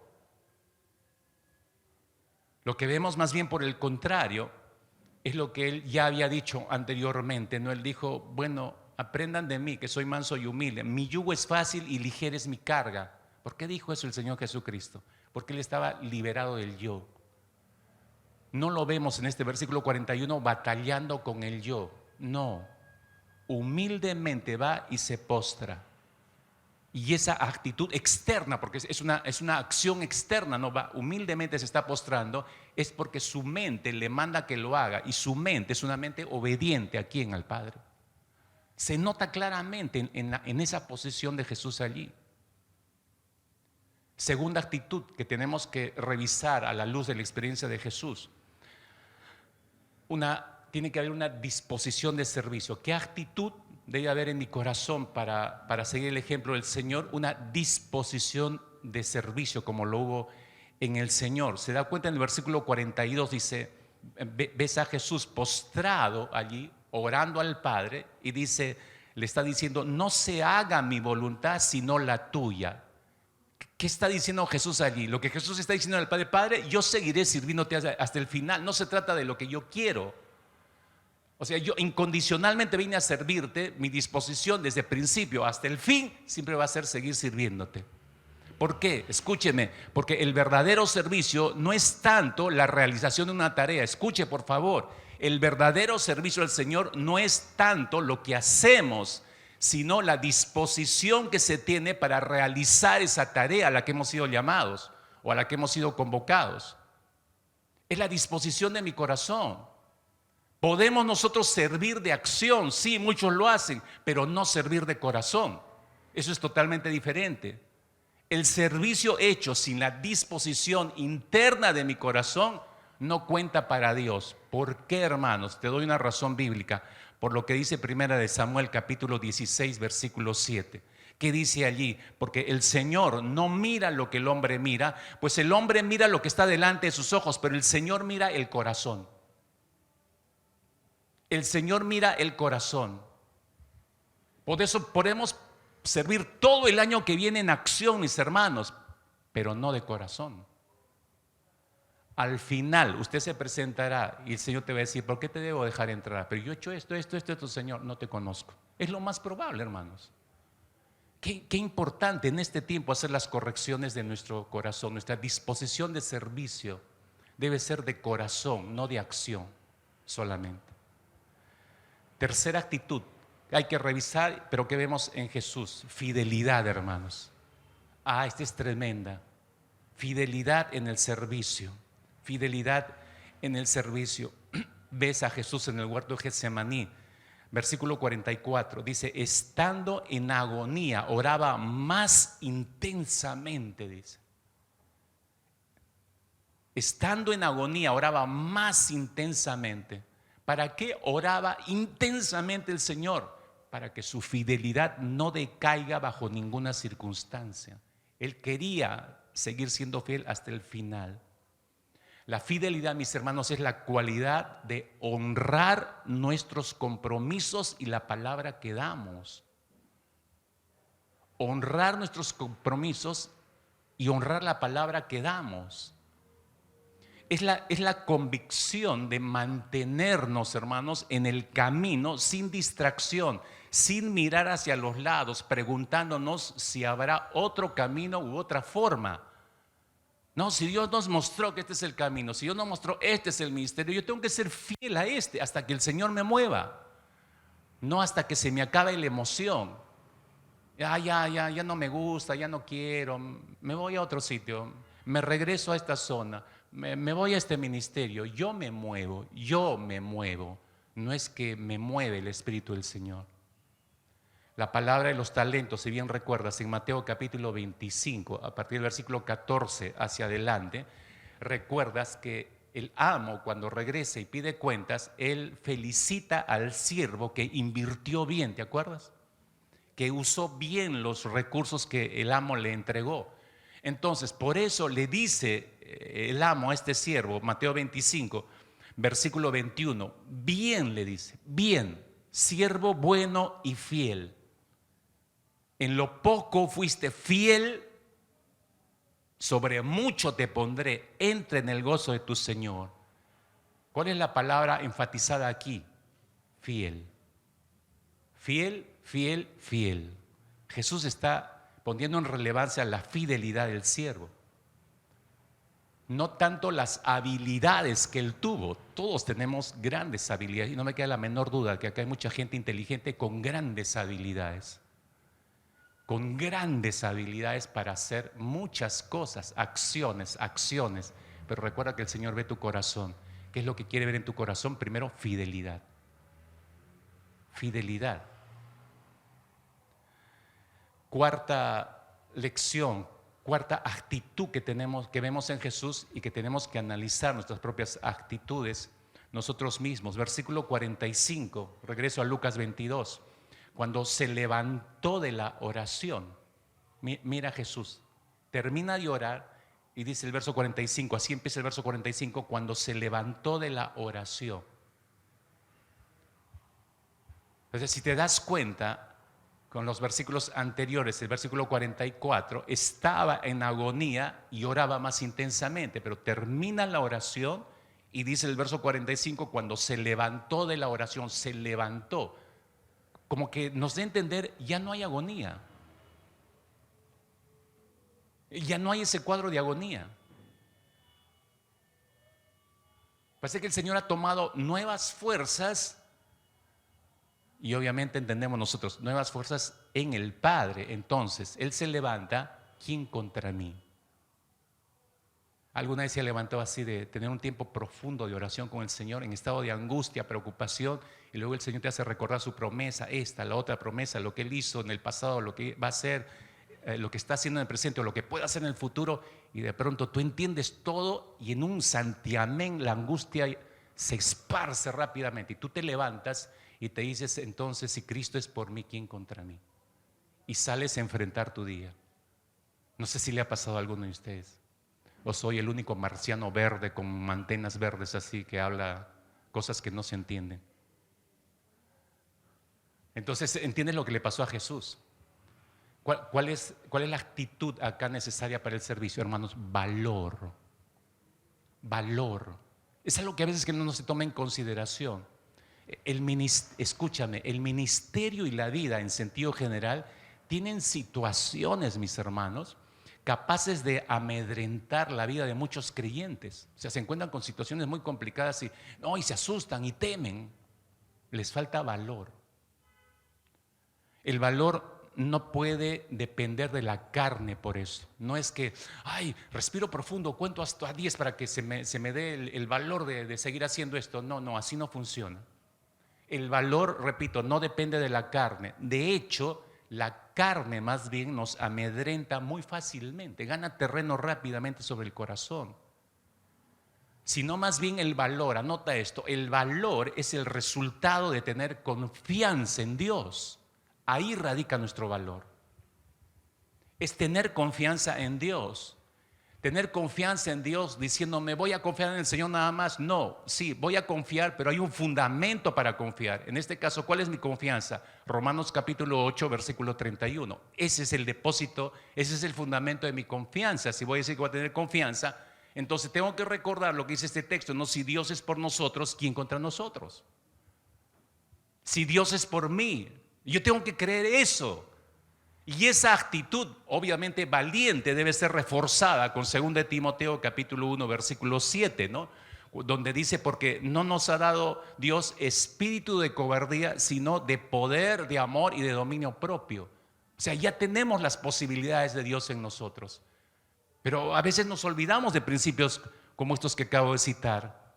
Lo que vemos más bien por el contrario es lo que él ya había dicho anteriormente. ¿No? Él dijo: bueno, aprendan de mí, que soy manso y humilde. Mi yugo es fácil y ligera es mi carga. ¿Por qué dijo eso el Señor Jesucristo? Porque él estaba liberado del yo. No lo vemos en este versículo 41 batallando con el yo. No. Humildemente va y se postra. Y esa actitud externa, porque es una acción externa, no va, humildemente se está postrando, es porque su mente le manda que lo haga, y su mente es una mente obediente a quién, al Padre. Se nota claramente en esa posición de Jesús allí. Segunda actitud que tenemos que revisar a la luz de la experiencia de Jesús. Tiene que haber una disposición de servicio. ¿Qué actitud debe haber en mi corazón para seguir el ejemplo del Señor? Una disposición de servicio como lo hubo en el Señor. Se da cuenta en el versículo 42, dice, ves a Jesús postrado allí, orando al Padre, y dice, le está diciendo: no se haga mi voluntad sino la tuya. ¿Qué está diciendo Jesús allí? Lo que Jesús está diciendo al Padre: Padre, yo seguiré sirviéndote hasta el final. No se trata de lo que yo quiero. O sea, yo incondicionalmente vine a servirte. Mi disposición desde el principio hasta el fin siempre va a ser seguir sirviéndote. ¿Por qué? Escúcheme, porque el verdadero servicio no es tanto la realización de una tarea. Escuche, por favor, el verdadero servicio al Señor no es tanto lo que hacemos, sino la disposición que se tiene para realizar esa tarea a la que hemos sido llamados o a la que hemos sido convocados. Es la disposición de mi corazón. Podemos nosotros servir de acción, sí, muchos lo hacen, pero no servir de corazón. Eso es totalmente diferente. El servicio hecho sin la disposición interna de mi corazón no cuenta para Dios. ¿Por qué, hermanos? Te doy una razón bíblica. Por lo que dice Primera de Samuel capítulo 16 versículo 7. ¿Qué dice allí? Porque el Señor no mira lo que el hombre mira, pues el hombre mira lo que está delante de sus ojos, pero el Señor mira el corazón. El Señor mira el corazón. Por eso podemos servir todo el año que viene en acción, mis hermanos, pero no de corazón. Al final usted se presentará y el Señor te va a decir: ¿por qué te debo dejar entrar? Pero yo he hecho esto, Señor, no te conozco. Es lo más probable, hermanos. Qué importante en este tiempo hacer las correcciones de nuestro corazón. Nuestra disposición de servicio debe ser de corazón, no de acción solamente. Tercera actitud, hay que revisar, pero que vemos en Jesús: fidelidad, hermanos. Esta es tremenda. Fidelidad en el servicio. Fidelidad en el servicio. Ves a Jesús en el huerto de Getsemaní, versículo 44, dice: estando en agonía, oraba más intensamente, dice. Estando en agonía, oraba más intensamente. ¿Para qué oraba intensamente el Señor? Para que su fidelidad no decaiga bajo ninguna circunstancia. Él quería seguir siendo fiel hasta el final. La fidelidad, mis hermanos, es la cualidad de honrar nuestros compromisos y la palabra que damos. Honrar nuestros compromisos y honrar la palabra que damos. Es la convicción de mantenernos, hermanos, en el camino sin distracción, sin mirar hacia los lados, preguntándonos si habrá otro camino u otra forma. No, si Dios nos mostró que este es el camino, si Dios nos mostró este es el ministerio, yo tengo que ser fiel a este hasta que el Señor me mueva, no hasta que se me acabe la emoción. Ya no me gusta, ya no quiero, me voy a otro sitio, me regreso a esta zona, me voy a este ministerio. Yo me muevo, no es que me mueve el Espíritu del Señor. La palabra de los talentos, si bien recuerdas, en Mateo capítulo 25, a partir del versículo 14 hacia adelante, recuerdas que el amo, cuando regresa y pide cuentas, él felicita al siervo que invirtió bien, ¿te acuerdas? Que usó bien los recursos que el amo le entregó. Entonces, por eso le dice el amo a este siervo, Mateo 25, versículo 21, bien le dice, bien, siervo bueno y fiel. En lo poco fuiste fiel, sobre mucho te pondré, entra en el gozo de tu Señor. ¿Cuál es la palabra enfatizada aquí? Fiel. Fiel, fiel, fiel. Jesús está poniendo en relevancia la fidelidad del siervo. No tanto las habilidades que él tuvo. Todos tenemos grandes habilidades y no me queda la menor duda que acá hay mucha gente inteligente con grandes habilidades. Con grandes habilidades para hacer muchas cosas, acciones. Pero recuerda que el Señor ve tu corazón. ¿Qué es lo que quiere ver en tu corazón? Primero, fidelidad. Fidelidad. Cuarta lección, cuarta actitud que vemos en Jesús y que tenemos que analizar nuestras propias actitudes nosotros mismos. Versículo 45, regreso a Lucas 22. Cuando se levantó de la oración, mira Jesús, termina de orar y dice el verso 45, así empieza el verso 45, cuando se levantó de la oración. Entonces, si te das cuenta, con los versículos anteriores, el versículo 44, estaba en agonía y oraba más intensamente, pero termina la oración y dice el verso 45, cuando se levantó de la oración, se levantó. Como que nos da a entender, ya no hay agonía. Ya no hay ese cuadro de agonía. Parece que el Señor ha tomado nuevas fuerzas y obviamente entendemos nosotros, nuevas fuerzas en el Padre. Entonces, Él se levanta, ¿quién contra mí? ¿Alguna vez se ha levantado así de tener un tiempo profundo de oración con el Señor en estado de angustia, preocupación, y luego el Señor te hace recordar su promesa, esta, la otra promesa, lo que Él hizo en el pasado, lo que va a hacer, lo que está haciendo en el presente o lo que puede hacer en el futuro, y de pronto tú entiendes todo y en un santiamén la angustia se esparce rápidamente y tú te levantas y te dices entonces, si Cristo es por mí, ¿quién contra mí? Y sales a enfrentar tu día. No sé si le ha pasado a alguno de ustedes. O soy el único marciano verde con antenas verdes así que habla cosas que no se entienden. Entonces, ¿entiendes lo que le pasó a Jesús? ¿Cuál es la actitud acá necesaria para el servicio, hermanos? Valor. Valor. Es algo que a veces que no se toma en consideración. Escúchame, el ministerio y la vida en sentido general tienen situaciones, mis hermanos, capaces de amedrentar la vida de muchos creyentes. O sea, se encuentran con situaciones muy complicadas y se asustan y temen. Les falta valor. El valor no puede depender de la carne por eso. No es que, respiro profundo, cuento hasta 10 para que se me dé el valor de seguir haciendo esto. No, así no funciona. El valor, repito, no depende de la carne. De hecho, la carne más bien nos amedrenta muy fácilmente, gana terreno rápidamente sobre el corazón. Sino más bien el valor, anota esto, el valor es el resultado de tener confianza en Dios. Ahí radica nuestro valor. Es tener confianza en Dios. Tener confianza en Dios diciendo, me voy a confiar en el Señor nada más. No, sí, voy a confiar, pero hay un fundamento para confiar. En este caso, ¿cuál es mi confianza? Romanos capítulo 8, versículo 31. Ese es el depósito, ese es el fundamento de mi confianza. Si voy a decir que voy a tener confianza, entonces tengo que recordar lo que dice este texto. No, si Dios es por nosotros, ¿quién contra nosotros? Si Dios es por mí, yo tengo que creer eso. Y esa actitud, obviamente valiente, debe ser reforzada con 2 Timoteo capítulo 1, versículo 7, ¿no? Donde dice, porque no nos ha dado Dios espíritu de cobardía, sino de poder, de amor y de dominio propio. O sea, ya tenemos las posibilidades de Dios en nosotros. Pero a veces nos olvidamos de principios como estos que acabo de citar.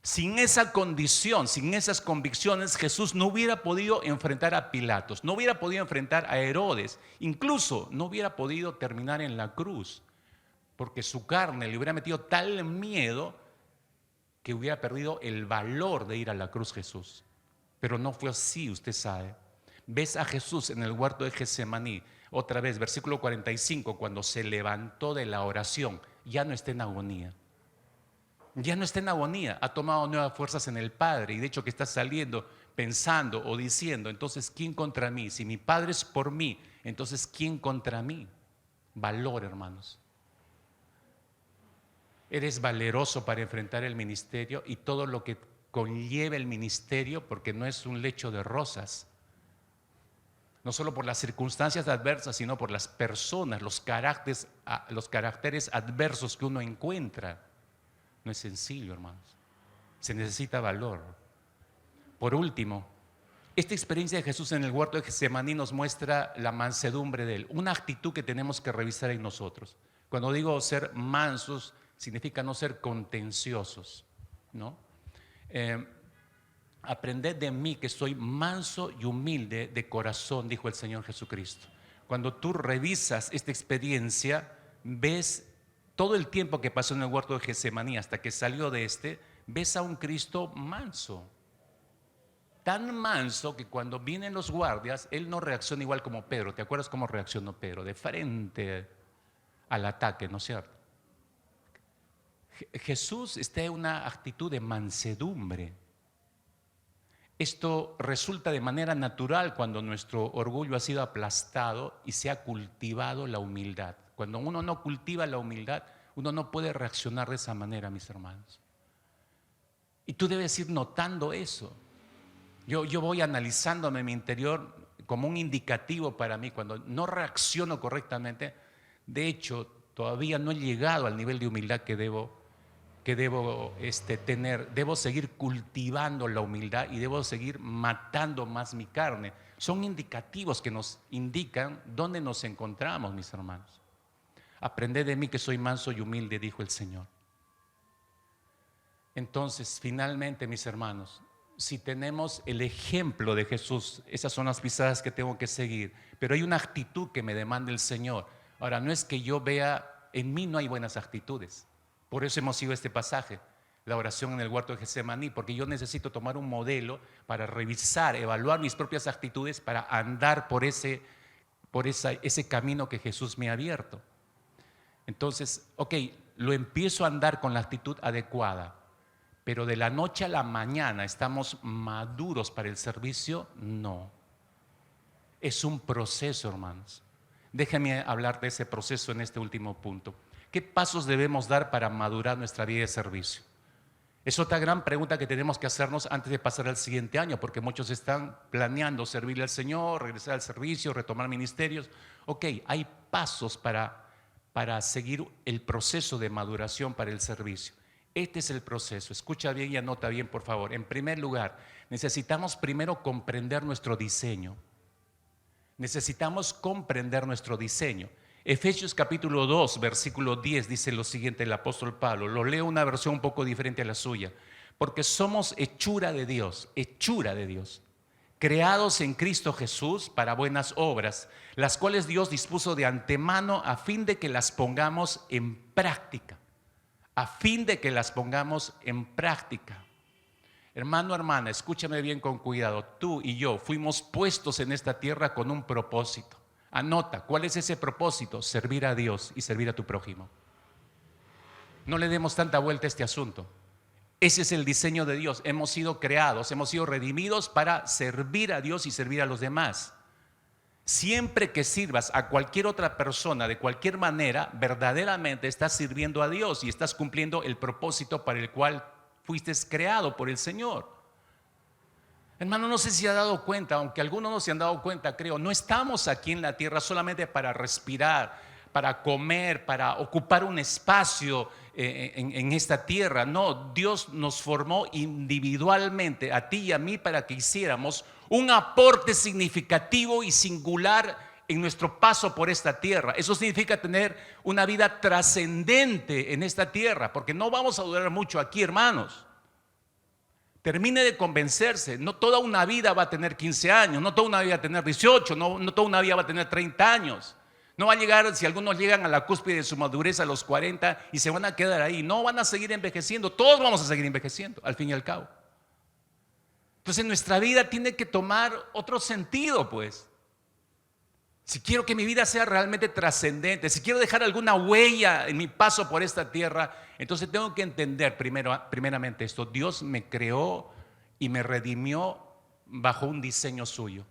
Sin esa condición, sin esas convicciones, Jesús no hubiera podido enfrentar a Pilatos, no hubiera podido enfrentar a Herodes, incluso no hubiera podido terminar en la cruz, porque su carne le hubiera metido tal miedo que hubiera perdido el valor de ir a la cruz Jesús. Pero no fue así, usted sabe. Ves a Jesús en el huerto de Getsemaní, otra vez, versículo 45, cuando se levantó de la oración, ya no está en agonía. Ya no está en agonía, ha tomado nuevas fuerzas en el Padre y de hecho que está saliendo pensando o diciendo, entonces ¿quién contra mí? Si mi Padre es por mí, entonces ¿quién contra mí? Valor, hermanos. Eres valeroso para enfrentar el ministerio y todo lo que conlleva el ministerio, porque no es un lecho de rosas. No solo por las circunstancias adversas, sino por las personas, los caracteres adversos que uno encuentra. No es sencillo, hermanos. Se necesita valor. Por último, esta experiencia de Jesús en el huerto de Getsemaní nos muestra la mansedumbre de Él, una actitud que tenemos que revisar en nosotros. Cuando digo ser mansos, significa no ser contenciosos, ¿no? Aprended de mí que soy manso y humilde de corazón, dijo el Señor Jesucristo. Cuando tú revisas esta experiencia, ves todo el tiempo que pasó en el huerto de Getsemaní hasta que salió de ves a un Cristo manso. Tan manso que cuando vienen los guardias, Él no reacciona igual como Pedro. ¿Te acuerdas cómo reaccionó Pedro? De frente al ataque, ¿no es cierto? Jesús está en una actitud de mansedumbre. Esto resulta de manera natural cuando nuestro orgullo ha sido aplastado y se ha cultivado la humildad. Cuando uno no cultiva la humildad, uno no puede reaccionar de esa manera, mis hermanos. Y tú debes ir notando eso. Yo voy analizándome en mi interior como un indicativo para mí. Cuando no reacciono correctamente, De hecho, todavía no he llegado al nivel de humildad que debo tener. Debo seguir cultivando la humildad y debo seguir matando más mi carne. Son indicativos que nos indican dónde nos encontramos, mis hermanos. Aprended de mí que soy manso y humilde, dijo el Señor. Entonces, finalmente, mis hermanos, si tenemos el ejemplo de Jesús, esas son las pisadas que tengo que seguir, pero hay una actitud que me demanda el Señor. Ahora, no es que yo vea, en mí no hay buenas actitudes. Por eso hemos ido a este pasaje, la oración en el huerto de Getsemaní, porque yo necesito tomar un modelo para revisar, evaluar mis propias actitudes para andar por ese camino que Jesús me ha abierto. Entonces, lo empiezo a andar con la actitud adecuada, pero de la noche a la mañana estamos maduros para el servicio, no. Es un proceso, hermanos. Déjenme hablar de ese proceso en este último punto. ¿Qué pasos debemos dar para madurar nuestra vida de servicio? Es otra gran pregunta que tenemos que hacernos antes de pasar al siguiente año, porque muchos están planeando servirle al Señor, regresar al servicio, retomar ministerios. Hay pasos para seguir el proceso de maduración para el servicio. Este es el proceso. Escucha bien y anota bien, por favor. En primer lugar, necesitamos primero comprender nuestro diseño. Necesitamos comprender nuestro diseño. Efesios capítulo 2, versículo 10 dice lo siguiente el apóstol Pablo. Lo leo una versión un poco diferente a la suya. Porque somos hechura de Dios, creados en Cristo Jesús para buenas obras, las cuales Dios dispuso de antemano a fin de que las pongamos en práctica. Hermano, hermana, escúchame bien con cuidado. Tú y yo fuimos puestos en esta tierra con un propósito. Anota, ¿cuál es ese propósito? Servir a Dios y servir a tu prójimo. No le demos tanta vuelta a este asunto. Ese es el diseño de Dios. Hemos sido creados, hemos sido redimidos para servir a Dios y servir a los demás. Siempre que sirvas a cualquier otra persona de cualquier manera, verdaderamente estás sirviendo a Dios y estás cumpliendo el propósito para el cual fuiste creado por el Señor. Hermano, no sé si ha dado cuenta, aunque algunos no se han dado cuenta, creo, no estamos aquí en la tierra solamente para respirar, para comer, para ocupar un espacio en esta tierra. No, Dios nos formó individualmente, a ti y a mí, para que hiciéramos un aporte significativo y singular en nuestro paso por esta tierra. Eso significa tener una vida trascendente en esta tierra, porque no vamos a durar mucho aquí, hermanos. Termine de convencerse. No toda una vida va a tener 15 años, no toda una vida va a tener 18, no toda una vida va a tener 30 años. No va a llegar, si algunos llegan a la cúspide de su madurez a los 40 y se van a quedar ahí. No, van a seguir envejeciendo. Todos vamos a seguir envejeciendo, al fin y al cabo. Entonces nuestra vida tiene que tomar otro sentido, pues. Si quiero que mi vida sea realmente trascendente, si quiero dejar alguna huella en mi paso por esta tierra, entonces tengo que entender primeramente esto. Dios me creó y me redimió bajo un diseño suyo.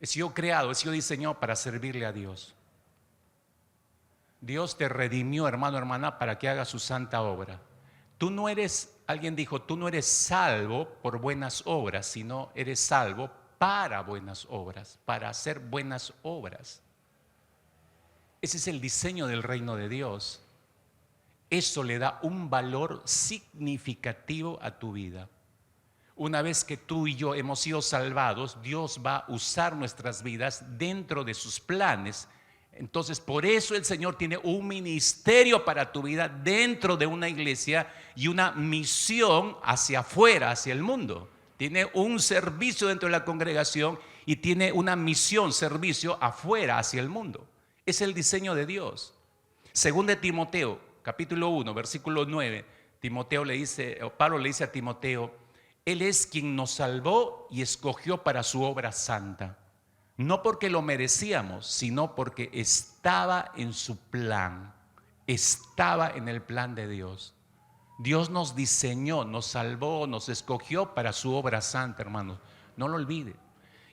He sido creado, he sido diseñado para servirle a Dios. Dios te redimió, hermano, hermana, para que haga su santa obra. Tú no eres, alguien dijo, tú no eres salvo por buenas obras, sino eres salvo para buenas obras, para hacer buenas obras. Ese es el diseño del reino de Dios. Eso le da un valor significativo a tu vida. Una vez que tú y yo hemos sido salvados, Dios va a usar nuestras vidas dentro de sus planes. Entonces, por eso el Señor tiene un ministerio para tu vida dentro de una iglesia y una misión hacia afuera, hacia el mundo. Tiene un servicio dentro de la congregación y tiene una misión, servicio afuera, hacia el mundo. Es el diseño de Dios. Según de Timoteo, capítulo 1, versículo 9, Pablo le dice a Timoteo, Él es quien nos salvó y escogió para su obra santa. No porque lo merecíamos, sino porque estaba en su plan, estaba en el plan de Dios. Dios nos diseñó, nos salvó, nos escogió para su obra santa, hermanos. No lo olvide.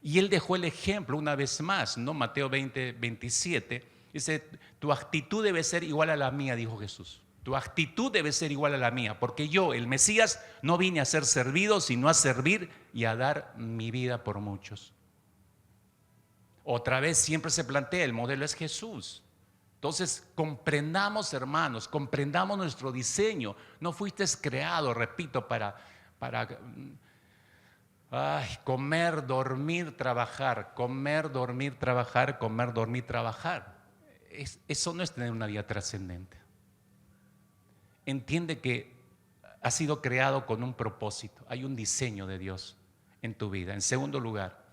Y Él dejó el ejemplo una vez más, ¿no? Mateo 20, 27. Dice, tu actitud debe ser igual a la mía, dijo Jesús. Tu actitud debe ser igual a la mía, porque yo, el Mesías, no vine a ser servido, sino a servir y a dar mi vida por muchos. Otra vez siempre se plantea, el modelo es Jesús. Entonces, comprendamos, hermanos, comprendamos nuestro diseño. No fuiste creado, repito, para comer, dormir, trabajar, comer, dormir, trabajar, comer, dormir, trabajar. Eso no es tener una vida trascendente. Entiende que has sido creado con un propósito. Hay un diseño de Dios en tu vida. En segundo lugar,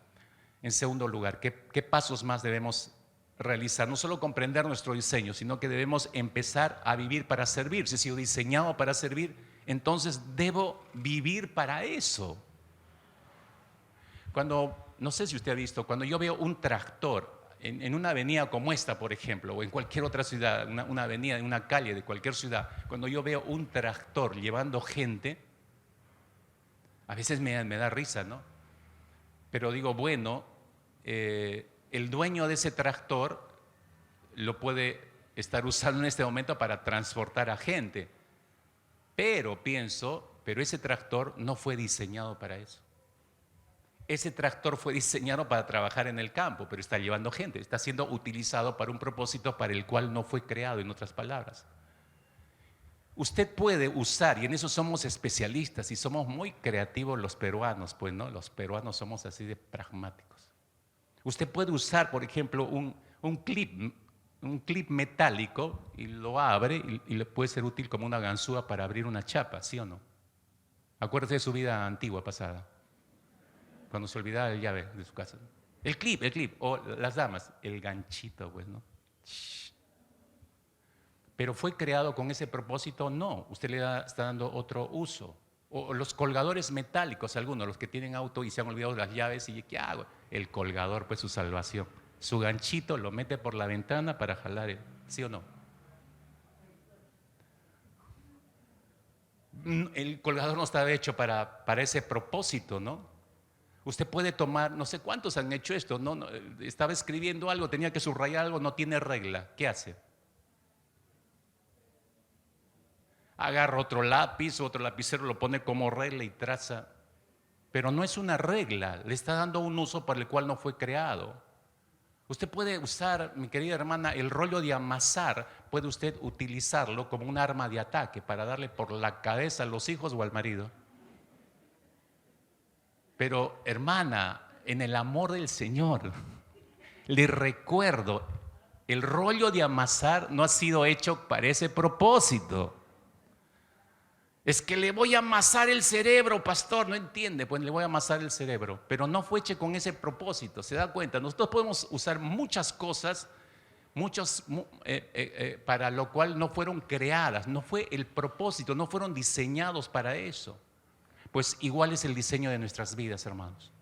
¿qué pasos más debemos realizar? No solo comprender nuestro diseño, sino que debemos empezar a vivir para servir. Si he sido diseñado para servir, entonces debo vivir para eso. No sé si usted ha visto, cuando yo veo un tractor en una avenida como esta, por ejemplo, o en cualquier otra ciudad, una avenida, en una calle de cualquier ciudad, cuando yo veo un tractor llevando gente, a veces me da risa, ¿no? Pero digo, bueno, el dueño de ese tractor lo puede estar usando en este momento para transportar a gente, pero ese tractor no fue diseñado para eso. Ese tractor fue diseñado para trabajar en el campo, pero está llevando gente, está siendo utilizado para un propósito para el cual no fue creado, en otras palabras. Usted puede usar, y en eso somos especialistas y somos muy creativos los peruanos, pues no, los peruanos somos así de pragmáticos. Usted puede usar, por ejemplo, un clip metálico y lo abre y le puede ser útil como una ganzúa para abrir una chapa, ¿sí o no? Acuérdese de su vida antigua, pasada, cuando se olvidaba la llave de su casa. El clip, o las damas, el ganchito, pues, ¿no? Pero ¿fue creado con ese propósito? No, usted está dando otro uso. O los colgadores metálicos, algunos, los que tienen auto y se han olvidado las llaves, y ¿qué hago? El colgador, pues su salvación. Su ganchito lo mete por la ventana para jalar, ¿sí o no? El colgador no estaba hecho para ese propósito, ¿no? Usted puede tomar, no sé cuántos han hecho esto, no, estaba escribiendo algo, tenía que subrayar algo, no tiene regla. ¿Qué hace? Agarra otro lápiz, otro lapicero, lo pone como regla y traza. Pero no es una regla, le está dando un uso para el cual no fue creado. Usted puede usar, mi querida hermana, el rollo de amasar, puede usted utilizarlo como un arma de ataque para darle por la cabeza a los hijos o al marido. Pero, hermana, en el amor del Señor, le recuerdo, el rollo de amasar no ha sido hecho para ese propósito. Es que le voy a amasar el cerebro, pastor, no entiende, pues le voy a amasar el cerebro, pero no fue hecho con ese propósito, ¿se da cuenta? Nosotros podemos usar muchas cosas, para lo cual no fueron creadas, no fue el propósito, no fueron diseñados para eso. Pues igual es el diseño de nuestras vidas, hermanos.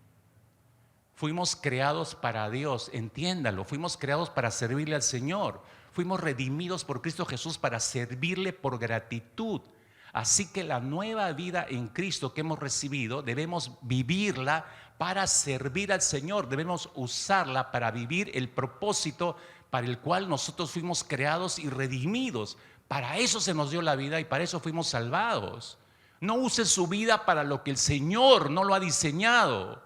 Fuimos creados para Dios, entiéndalo, fuimos creados para servirle al Señor. Fuimos redimidos por Cristo Jesús para servirle por gratitud. Así que la nueva vida en Cristo que hemos recibido, debemos vivirla para servir al Señor. Debemos usarla para vivir el propósito para el cual nosotros fuimos creados y redimidos. Para eso se nos dio la vida y para eso fuimos salvados. No use su vida para lo que el Señor no lo ha diseñado.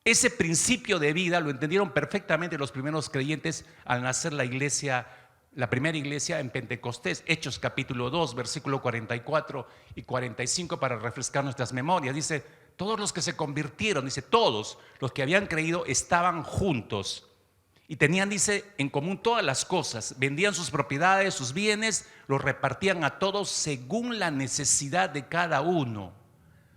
Ese principio de vida lo entendieron perfectamente los primeros creyentes al nacer la iglesia, la primera iglesia en Pentecostés. Hechos capítulo 2, versículo 44 y 45 para refrescar nuestras memorias. Dice, todos los que se convirtieron, dice, todos los que habían creído estaban juntos. Y tenían, dice, en común todas las cosas, vendían sus propiedades, sus bienes, los repartían a todos según la necesidad de cada uno.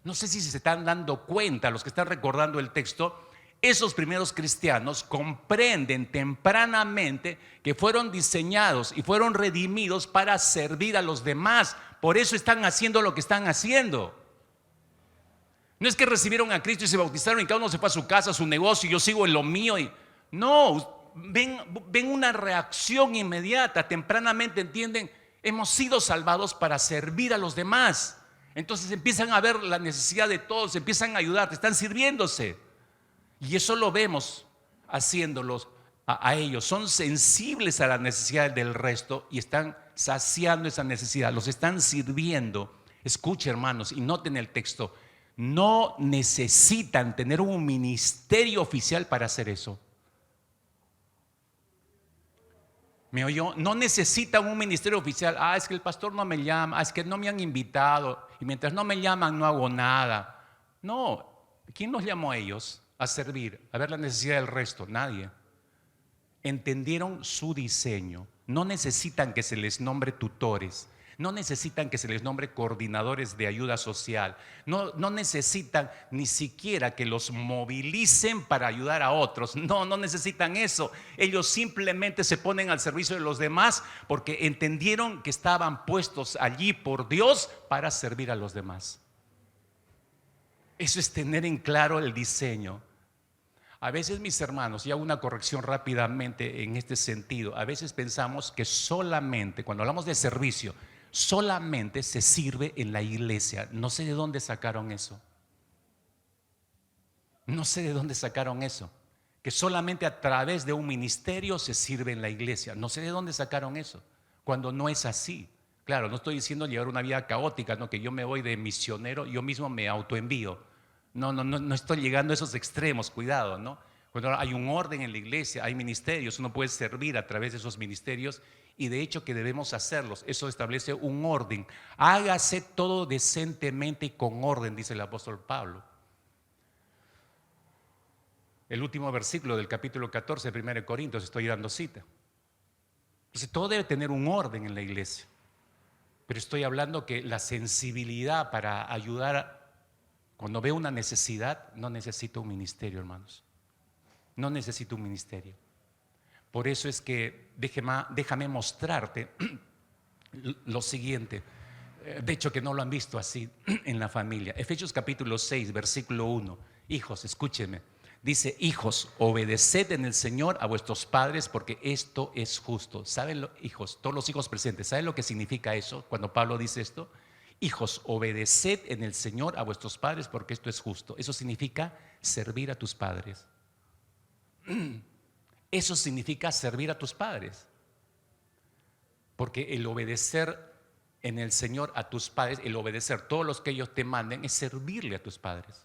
No sé si se están dando cuenta, los que están recordando el texto, esos primeros cristianos comprenden tempranamente que fueron diseñados y fueron redimidos para servir a los demás. Por eso están haciendo lo que están haciendo. No es que recibieron a Cristo y se bautizaron y cada uno se fue a su casa, a su negocio, y yo sigo en lo mío. No. Ven una reacción inmediata, tempranamente entienden, hemos sido salvados para servir a los demás. Entonces empiezan a ver la necesidad de todos, empiezan a ayudar, están sirviéndose. Y eso lo vemos haciéndolos a ellos. Son sensibles a la necesidad del resto y están saciando esa necesidad, los están sirviendo. Escuche, hermanos, y noten el texto, no necesitan tener un ministerio oficial para hacer eso. ¿Me oyó? No necesitan un ministerio oficial. Es que el pastor no me llama, es que no me han invitado y mientras no me llaman no hago nada. No, ¿quién los llamó a ellos a servir, a ver la necesidad del resto? Nadie. Entendieron su diseño. No necesitan que se les nombre tutores. No necesitan que se les nombre coordinadores de ayuda social. No necesitan ni siquiera que los movilicen para ayudar a otros. No necesitan eso. Ellos simplemente se ponen al servicio de los demás porque entendieron que estaban puestos allí por Dios para servir a los demás. Eso es tener en claro el diseño. A veces, mis hermanos, y hago una corrección rápidamente en este sentido, a veces pensamos que solamente, cuando hablamos de servicio, solamente se sirve en la iglesia. No sé de dónde sacaron eso. No sé de dónde sacaron eso. Que solamente a través de un ministerio se sirve en la iglesia. No sé de dónde sacaron eso. Cuando no es así. Claro, no estoy diciendo llevar una vida caótica, no, que yo me voy de misionero, yo mismo me autoenvío. No estoy llegando a esos extremos, cuidado, ¿no? Cuando hay un orden en la iglesia, hay ministerios, uno puede servir a través de esos ministerios y de hecho que debemos hacerlos. Eso establece un orden. Hágase todo decentemente y con orden, dice el apóstol Pablo. El último versículo del capítulo 14 de 1 Corintios, estoy dando cita. Entonces todo debe tener un orden en la iglesia. Pero estoy hablando que la sensibilidad para ayudar cuando veo una necesidad, no necesito un ministerio, hermanos. No necesito un ministerio. Por eso es que déjame mostrarte lo siguiente. De hecho, que no lo han visto así en la familia. Efesios capítulo 6, versículo 1. Hijos, escúchenme. Dice: hijos, obedeced en el Señor a vuestros padres, porque esto es justo. ¿Saben, hijos, todos los hijos presentes, ¿saben lo que significa eso cuando Pablo dice esto? Hijos, obedeced en el Señor a vuestros padres, porque esto es justo. Eso significa servir a tus padres. Eso significa servir a tus padres. Porque el obedecer en el Señor a tus padres, el obedecer todos los que ellos te manden, es servirle a tus padres.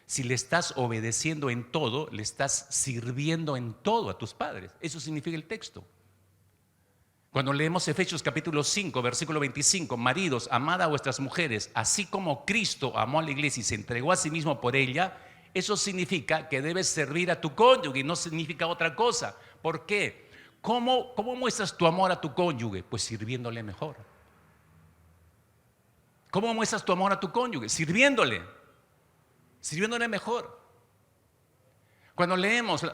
Si le estás obedeciendo en todo, le estás sirviendo en todo a tus padres. Eso significa el texto. Cuando leemos Efesios capítulo 5, versículo 25, maridos, amad a vuestras mujeres, así como Cristo amó a la iglesia y se entregó a sí mismo por ella, eso significa que debes servir a tu cónyuge y no significa otra cosa. ¿Por qué? ¿Cómo muestras tu amor a tu cónyuge? Pues sirviéndole mejor. ¿Cómo muestras tu amor a tu cónyuge? Sirviéndole mejor. Cuando leemos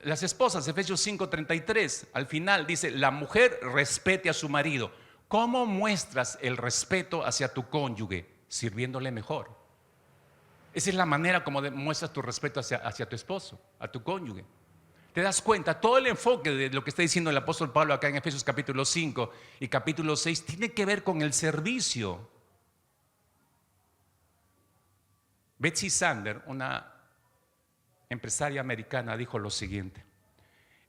las esposas, Efesios 5:33, al final dice: la mujer respete a su marido. ¿Cómo muestras el respeto hacia tu cónyuge? Sirviéndole mejor. Esa es la manera como muestras tu respeto hacia tu esposo, a tu cónyuge. ¿Te das cuenta? Todo el enfoque de lo que está diciendo el apóstol Pablo acá en Efesios capítulo 5 y capítulo 6 tiene que ver con el servicio. Betsy Sander, una empresaria americana, dijo lo siguiente: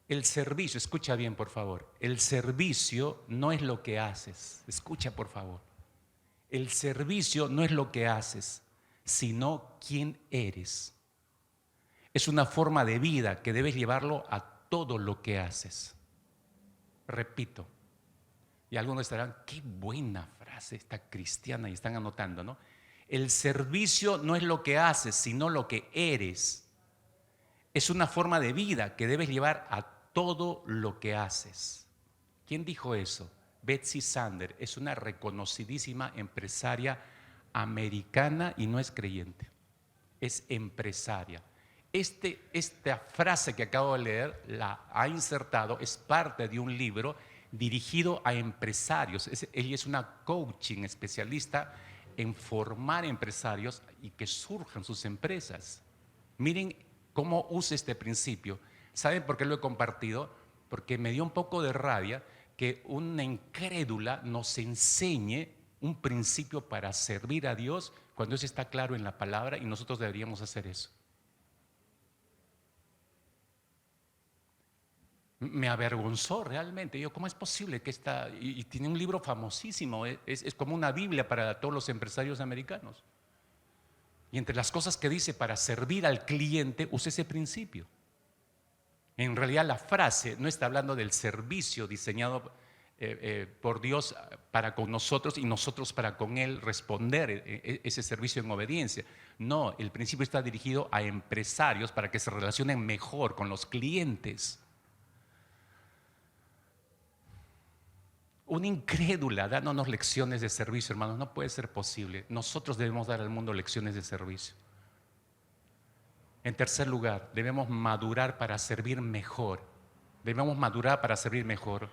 el servicio, escucha bien por favor, el servicio no es lo que haces, escucha por favor, el servicio no es lo que haces, sino quién eres. Es una forma de vida que debes llevarlo a todo lo que haces. Repito, y algunos estarán: qué buena frase, está cristiana, y están anotando, ¿no? El servicio no es lo que haces, sino lo que eres. Es una forma de vida que debes llevar a todo lo que haces. ¿Quién dijo eso? Betsy Sander. Es una reconocidísima empresaria americana y no es creyente. Es empresaria. Esta frase que acabo de leer la ha insertado, es parte de un libro dirigido a empresarios. Ella es una coaching especialista en formar empresarios y que surjan sus empresas. Miren cómo usa este principio. ¿Saben por qué lo he compartido? Porque me dio un poco de rabia que una incrédula nos enseñe un principio para servir a Dios cuando eso está claro en la palabra y nosotros deberíamos hacer eso. Me avergonzó realmente. Yo, ¿cómo es posible que está? Y tiene un libro famosísimo, es como una Biblia para todos los empresarios americanos. Y entre las cosas que dice para servir al cliente, usa ese principio. En realidad la frase no está hablando del servicio diseñado por Dios para con nosotros y nosotros para con Él responder ese servicio en obediencia. No, el principio está dirigido a empresarios para que se relacionen mejor con los clientes. Una incrédula dándonos lecciones de servicio, hermanos, no puede ser posible. Nosotros debemos dar al mundo lecciones de servicio. En tercer lugar, debemos madurar para servir mejor. Debemos madurar para servir mejor.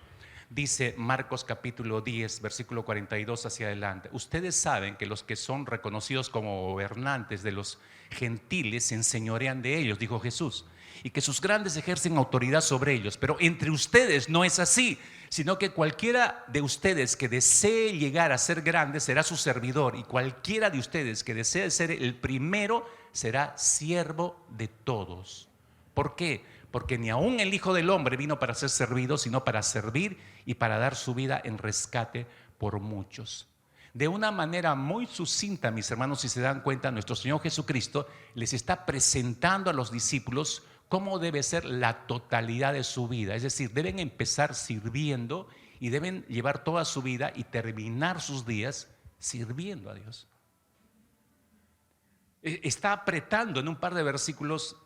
Dice Marcos capítulo 10, versículo 42 hacia adelante. Ustedes saben que los que son reconocidos como gobernantes de los gentiles se enseñorean de ellos, dijo Jesús, y que sus grandes ejercen autoridad sobre ellos. Pero entre ustedes no es así, sino que cualquiera de ustedes que desee llegar a ser grande será su servidor, y cualquiera de ustedes que desee ser el primero será siervo de todos. ¿Por qué? Porque ni aún el Hijo del Hombre vino para ser servido, sino para servir y para dar su vida en rescate por muchos. De una manera muy sucinta, mis hermanos, si se dan cuenta, nuestro Señor Jesucristo les está presentando a los discípulos cómo debe ser la totalidad de su vida. Es decir, deben empezar sirviendo y deben llevar toda su vida y terminar sus días sirviendo a Dios. Está apretando en un par de versículos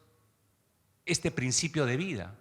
este principio de vida.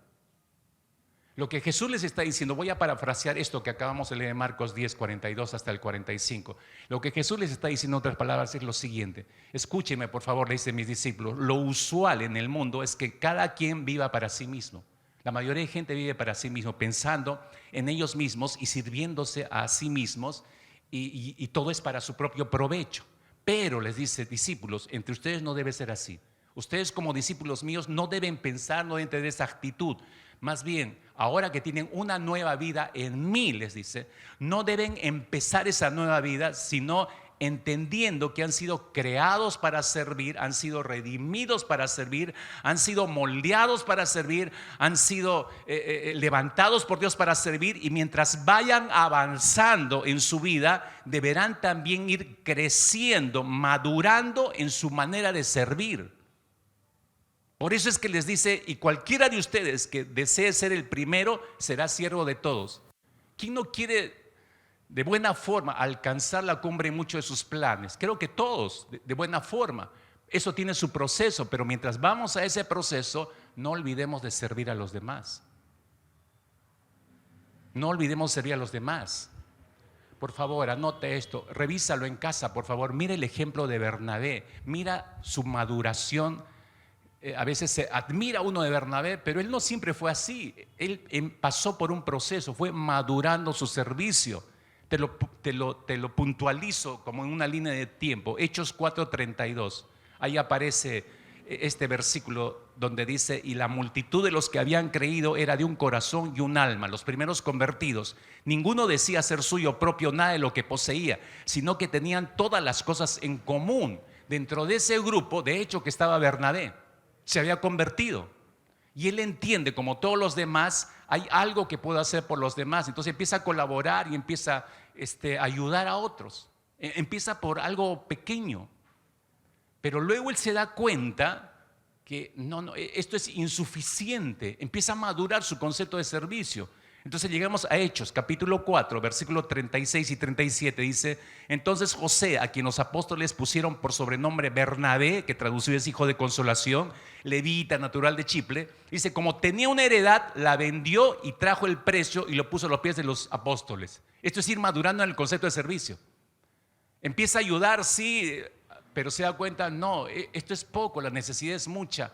Lo que Jesús les está diciendo, voy a parafrasear esto que acabamos de leer en Marcos 10, 42 hasta el 45. Lo que Jesús les está diciendo en otras palabras es lo siguiente. Escúcheme, por favor, le dicen mis discípulos. Lo usual en el mundo es que cada quien viva para sí mismo. La mayoría de gente vive para sí mismo, pensando en ellos mismos y sirviéndose a sí mismos, y todo es para su propio provecho. Pero les dice, discípulos, entre ustedes no debe ser así. Ustedes como discípulos míos no deben pensar, no deben tener esa actitud. Más bien, ahora que tienen una nueva vida en mí, les dice, no deben empezar esa nueva vida, sino entendiendo que han sido creados para servir, han sido redimidos para servir, han sido moldeados para servir, han sido levantados por Dios para servir, y mientras vayan avanzando en su vida, deberán también ir creciendo, madurando en su manera de servir. Por eso es que les dice, y cualquiera de ustedes que desee ser el primero será siervo de todos. ¿Quién no quiere de buena forma alcanzar la cumbre en muchos de sus planes? Creo que todos, de buena forma. Eso tiene su proceso, pero mientras vamos a ese proceso, no olvidemos de servir a los demás. No olvidemos servir a los demás. Por favor, anote esto, revísalo en casa, por favor. Mira el ejemplo de Bernabé, mira su maduración. A veces se admira uno de Bernabé, pero él no siempre fue así. Él pasó por un proceso, fue madurando su servicio. Te lo puntualizo como en una línea de tiempo. Hechos 4:32. Ahí aparece este versículo donde dice: y la multitud de los que habían creído era de un corazón y un alma. Los primeros convertidos, ninguno decía ser suyo propio nada de lo que poseía, sino que tenían todas las cosas en común. Dentro de ese grupo, de hecho, que estaba Bernabé, se había convertido, y él entiende, como todos los demás, hay algo que puedo hacer por los demás. Entonces empieza a colaborar y empieza a ayudar a otros. Empieza por algo pequeño, pero luego él se da cuenta que no, esto es insuficiente. Empieza a madurar su concepto de servicio. Entonces llegamos a Hechos, capítulo 4, versículos 36 y 37. Dice: entonces José, a quien los apóstoles pusieron por sobrenombre Bernabé, que traducido es hijo de consolación, levita, natural de Chipre, dice, como tenía una heredad, la vendió y trajo el precio y lo puso a los pies de los apóstoles. Esto es ir madurando en el concepto de servicio. Empieza a ayudar, sí, pero se da cuenta, no, esto es poco, la necesidad es mucha.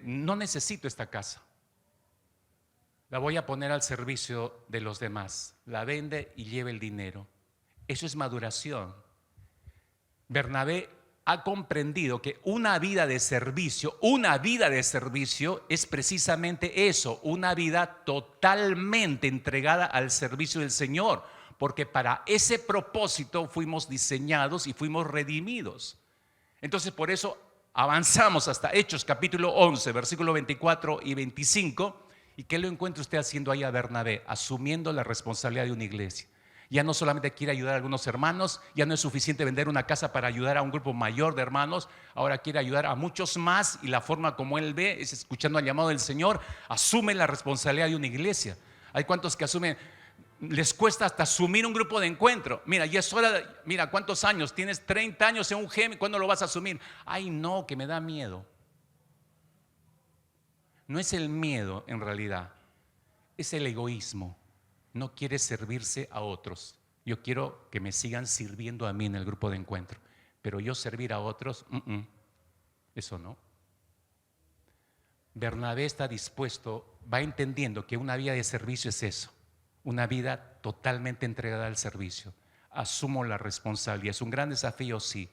No necesito esta casa. La voy a poner al servicio de los demás. La vende y lleva el dinero. Eso es maduración. Bernabé ha comprendido que una vida de servicio es precisamente eso, una vida totalmente entregada al servicio del Señor, porque para ese propósito fuimos diseñados y fuimos redimidos. Entonces, por eso avanzamos hasta Hechos capítulo 11, versículo 24 y 25. ¿Y qué lo encuentra usted haciendo ahí a Bernabé? Asumiendo la responsabilidad de una iglesia. Ya no solamente quiere ayudar a algunos hermanos, ya no es suficiente vender una casa para ayudar a un grupo mayor de hermanos, ahora quiere ayudar a muchos más y la forma como él ve es escuchando al llamado del Señor, asume la responsabilidad de una iglesia. Hay cuantos que asumen, les cuesta hasta asumir un grupo de encuentro. Mira, ya es hora mira, ¿cuántos años? Tienes 30 años en un GEM, ¿cuándo lo vas a asumir? Ay, no, que me da miedo. No es el miedo en realidad, es el egoísmo. No quiere servirse a otros. Yo quiero que me sigan sirviendo a mí en el grupo de encuentro, pero yo servir a otros, eso no. Bernabé está dispuesto, va entendiendo que una vida de servicio es eso, una vida totalmente entregada al servicio. Asumo la responsabilidad, es un gran desafío, sí.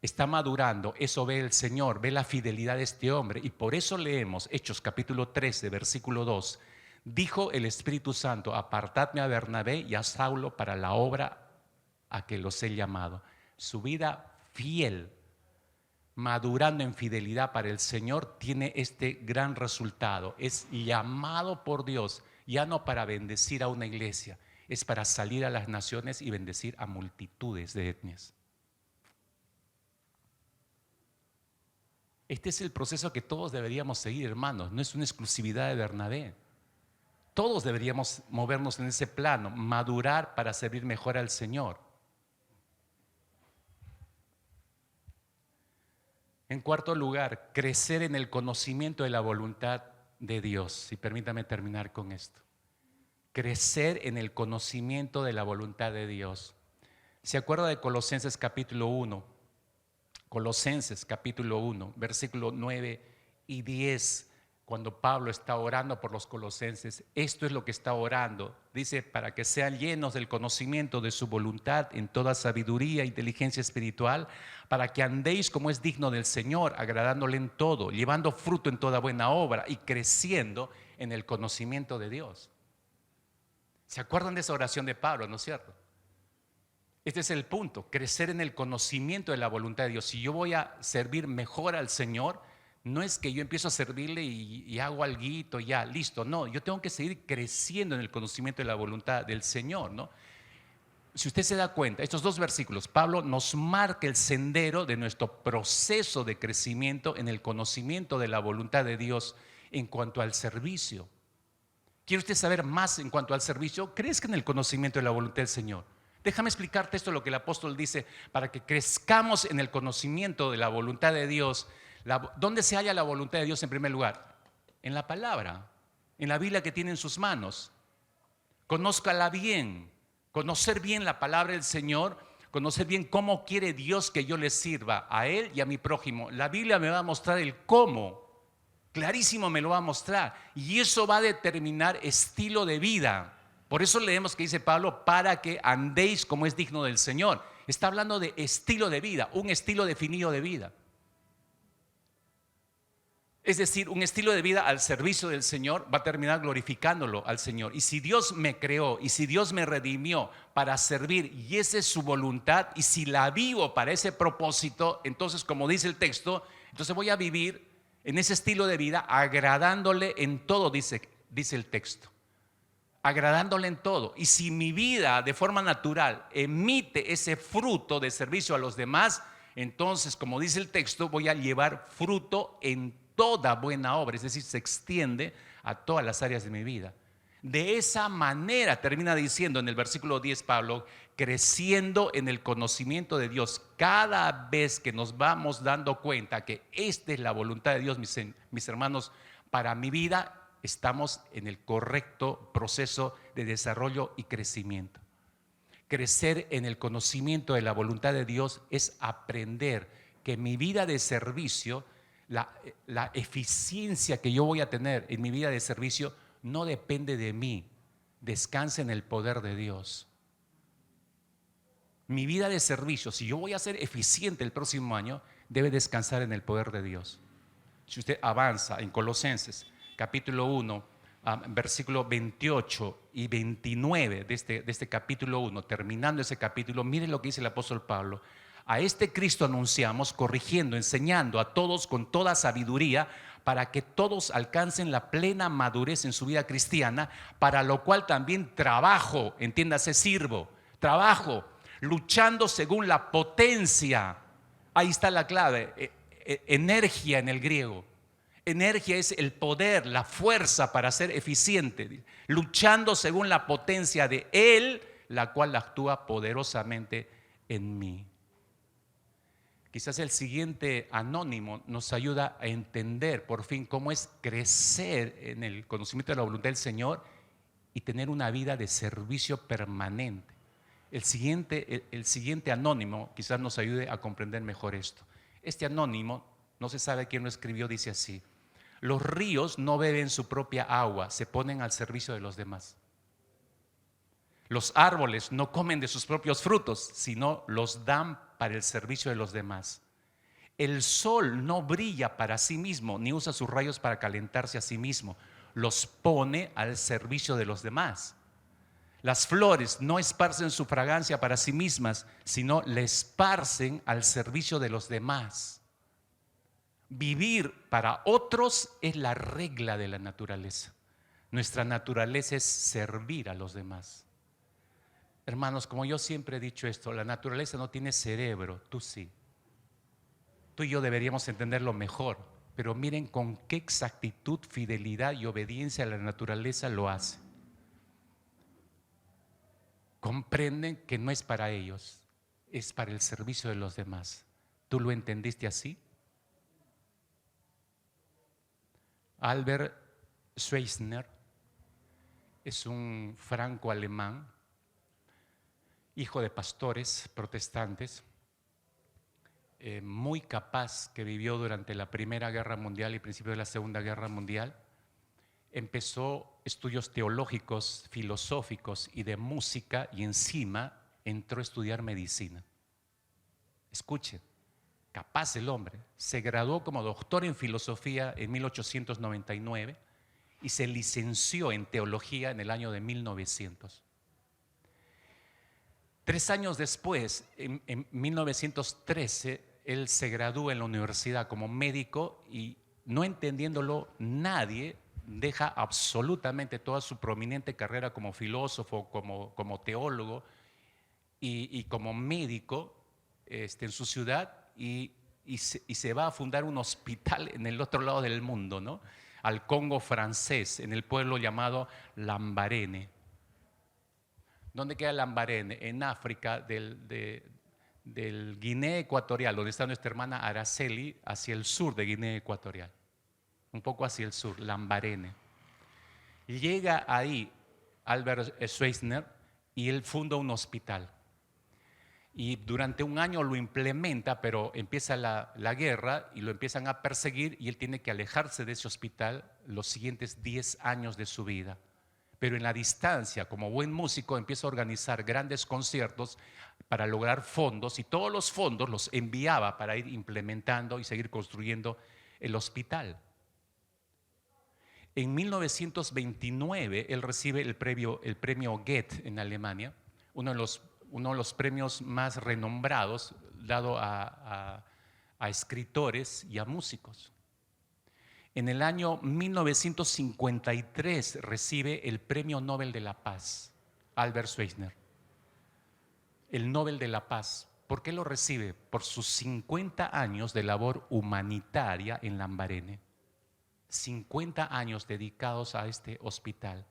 Está madurando, eso ve el Señor, ve la fidelidad de este hombre, y por eso leemos Hechos capítulo 13, versículo 2. Dijo el Espíritu Santo: apartadme a Bernabé y a Saulo para la obra a que los he llamado. Su vida fiel, madurando en fidelidad para el Señor, tiene este gran resultado. Es llamado por Dios, ya no para bendecir a una iglesia, es para salir a las naciones y bendecir a multitudes de etnias. Este es el proceso que todos deberíamos seguir, hermanos. No es una exclusividad de Bernabé. Todos deberíamos movernos en ese plano, madurar para servir mejor al Señor. En cuarto lugar, crecer en el conocimiento de la voluntad de Dios. Y permítame terminar con esto. Crecer en el conocimiento de la voluntad de Dios. ¿Se acuerda de Colosenses capítulo 1? Colosenses capítulo 1, versículo 9 y 10. Cuando Pablo está orando por los colosenses, esto es lo que está orando. Dice: para que sean llenos del conocimiento de su voluntad en toda sabiduría e inteligencia espiritual, para que andéis como es digno del Señor, agradándole en todo, llevando fruto en toda buena obra y creciendo en el conocimiento de Dios. ¿Se acuerdan de esa oración de Pablo, no es cierto? Este es el punto, crecer en el conocimiento de la voluntad de Dios. Si yo voy a servir mejor al Señor, no es que yo empiezo a servirle y hago alguito, ya, listo. No, yo tengo que seguir creciendo en el conocimiento de la voluntad del Señor, ¿no? Si usted se da cuenta, estos dos versículos, Pablo nos marca el sendero de nuestro proceso de crecimiento en el conocimiento de la voluntad de Dios en cuanto al servicio. ¿Quiere usted saber más en cuanto al servicio? Crezca en el conocimiento de la voluntad del Señor. Déjame explicarte esto, lo que el apóstol dice, para que crezcamos en el conocimiento de la voluntad de Dios. ¿Dónde se halla la voluntad de Dios en primer lugar? En la palabra, en la Biblia que tiene en sus manos. Conózcala bien, conocer bien la palabra del Señor, conocer bien cómo quiere Dios que yo le sirva a Él y a mi prójimo. La Biblia me va a mostrar el cómo, clarísimo me lo va a mostrar, y eso va a determinar estilo de vida. Por eso leemos que dice Pablo: para que andéis como es digno del Señor. Está hablando de estilo de vida, un estilo definido de vida. Es decir, un estilo de vida al servicio del Señor va a terminar glorificándolo al Señor. Y si Dios me creó y si Dios me redimió para servir y esa es su voluntad, y si la vivo para ese propósito, entonces, como dice el texto, entonces voy a vivir en ese estilo de vida agradándole en todo, dice el texto. Agradándole en todo. Y si mi vida de forma natural emite ese fruto de servicio a los demás, entonces, como dice el texto, voy a llevar fruto en toda buena obra, es decir, se extiende a todas las áreas de mi vida. De esa manera termina diciendo en el versículo 10 Pablo: creciendo en el conocimiento de Dios. Cada vez que nos vamos dando cuenta que esta es la voluntad de Dios, mis hermanos, para mi vida, estamos en el correcto proceso de desarrollo y crecimiento. Crecer en el conocimiento de la voluntad de Dios es aprender que mi vida de servicio, la eficiencia que yo voy a tener en mi vida de servicio no depende de mí, descansa en el poder de Dios. Mi vida de servicio, si yo voy a ser eficiente el próximo año, debe descansar en el poder de Dios. Si usted avanza en Colosenses capítulo 1, versículo 28 y 29 de este capítulo 1, terminando ese capítulo, mire lo que dice el apóstol Pablo: a este Cristo anunciamos, corrigiendo, enseñando a todos con toda sabiduría, para que todos alcancen la plena madurez en su vida cristiana, para lo cual también trabajo, entiéndase, sirvo, trabajo, luchando según la potencia. Ahí está la clave, energía en el griego. Energía es el poder, la fuerza para ser eficiente, luchando según la potencia de Él, la cual actúa poderosamente en mí. Quizás el siguiente anónimo nos ayuda a entender por fin cómo es crecer en el conocimiento de la voluntad del Señor y tener una vida de servicio permanente. El siguiente anónimo quizás nos ayude a comprender mejor esto. Este anónimo, no se sabe quién lo escribió, dice así: los ríos no beben su propia agua, se ponen al servicio de los demás. Los árboles no comen de sus propios frutos, sino los dan para el servicio de los demás. El sol no brilla para sí mismo, ni usa sus rayos para calentarse a sí mismo. Los pone al servicio de los demás. Las flores no esparcen su fragancia para sí mismas, sino le esparcen al servicio de los demás. Vivir para otros es la regla de la naturaleza. Nuestra naturaleza es servir a los demás. Hermanos, como yo siempre he dicho esto, la naturaleza no tiene cerebro, tú sí. Tú y yo deberíamos entenderlo mejor, pero miren con qué exactitud, fidelidad y obediencia a la naturaleza lo hace. Comprenden que no es para ellos, es para el servicio de los demás. ¿Tú lo entendiste así? Albert Schweitzer es un franco-alemán, hijo de pastores protestantes, muy capaz, que vivió durante la Primera Guerra Mundial y principio de la Segunda Guerra Mundial. Empezó estudios teológicos, filosóficos y de música, y encima entró a estudiar medicina. Escuchen, capaz el hombre. Se graduó como doctor en filosofía en 1899 y se licenció en teología en el año de 1900. 3 años después, en 1913, él se gradúa en la universidad como médico y, no entendiéndolo nadie, deja absolutamente toda su prominente carrera como filósofo, como teólogo y como médico en su ciudad y se va a fundar un hospital en el otro lado del mundo, ¿no? Al Congo francés, en el pueblo llamado Lambarene. ¿Dónde queda Lambarene? En África, del Guinea Ecuatorial, donde está nuestra hermana Araceli, hacia el sur de Guinea Ecuatorial, un poco hacia el sur, Lambarene. Llega ahí Albert Schweitzer y él funda un hospital. Y durante un año lo implementa, pero empieza la guerra y lo empiezan a perseguir y él tiene que alejarse de ese hospital los siguientes 10 años de su vida. Pero en la distancia, como buen músico, empieza a organizar grandes conciertos para lograr fondos, y todos los fondos los enviaba para ir implementando y seguir construyendo el hospital. En 1929 él recibe el premio Goethe en Alemania, uno de los premios más renombrados dado a escritores y a músicos. En el año 1953 recibe el Premio Nobel de la Paz, Albert Schweitzer. El Nobel de la Paz. ¿Por qué lo recibe? Por sus 50 años de labor humanitaria en Lambarene. 50 años dedicados a este hospital.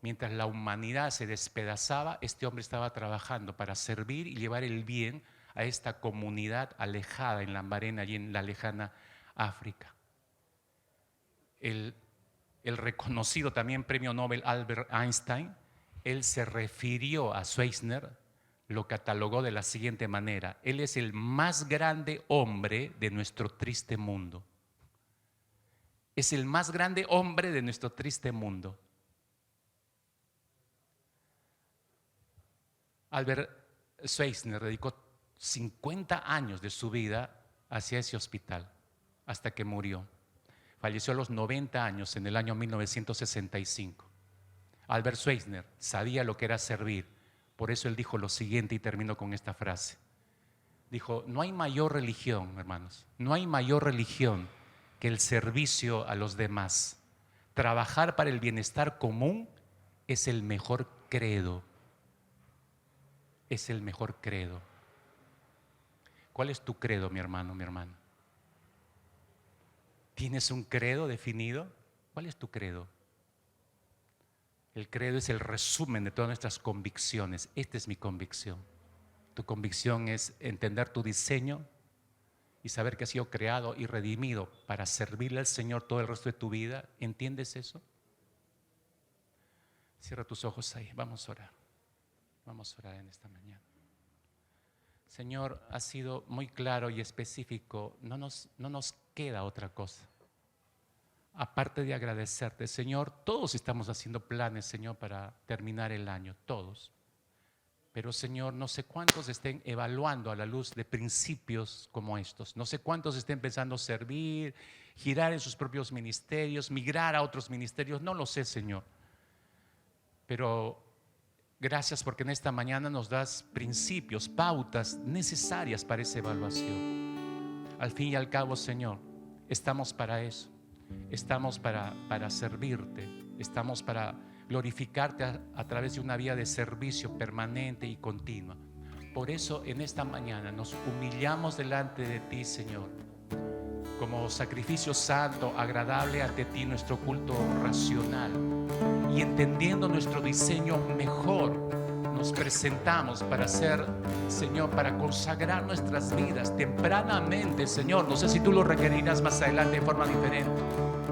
Mientras la humanidad se despedazaba, este hombre estaba trabajando para servir y llevar el bien a esta comunidad alejada en Lambarene, allí en la lejana África. El reconocido también premio Nobel Albert Einstein, él se refirió a Schweitzer, lo catalogó de la siguiente manera: él es el más grande hombre de nuestro triste mundo. Es el más grande hombre de nuestro triste mundo. Albert Schweitzer dedicó 50 años de su vida hacia ese hospital hasta que murió. Falleció a los 90 años en el año 1965. Albert Schweitzer sabía lo que era servir. Por eso él dijo lo siguiente, y termino con esta frase. Dijo: no hay mayor religión, hermanos, no hay mayor religión que el servicio a los demás. Trabajar para el bienestar común es el mejor credo. Es el mejor credo. ¿Cuál es tu credo, mi hermano, mi hermana? ¿Tienes un credo definido? ¿Cuál es tu credo? El credo es el resumen de todas nuestras convicciones. Esta es mi convicción. Tu convicción es entender tu diseño y saber que has sido creado y redimido para servirle al Señor todo el resto de tu vida. ¿Entiendes eso? Cierra tus ojos ahí. Vamos a orar. Vamos a orar en esta mañana. Señor, ha sido muy claro y específico. No nos queda otra cosa. Aparte de agradecerte, Señor, todos estamos haciendo planes, Señor, para terminar el año, todos. Pero, Señor, no sé cuántos estén evaluando a la luz de principios como estos. No sé cuántos estén pensando servir, girar en sus propios ministerios, migrar a otros ministerios. No lo sé, Señor. Pero gracias porque en esta mañana nos das principios, pautas necesarias para esa evaluación. Al fin y al cabo, Señor, estamos para eso. Estamos para servirte. Estamos para glorificarte a través de una vía de servicio permanente y continua. Por eso en esta mañana nos humillamos delante de ti, Señor, como sacrificio santo, agradable ante ti, nuestro culto racional. Y entendiendo nuestro diseño mejor, nos presentamos para ser, Señor, para consagrar nuestras vidas tempranamente, Señor. No sé si tú lo requerirás más adelante de forma diferente,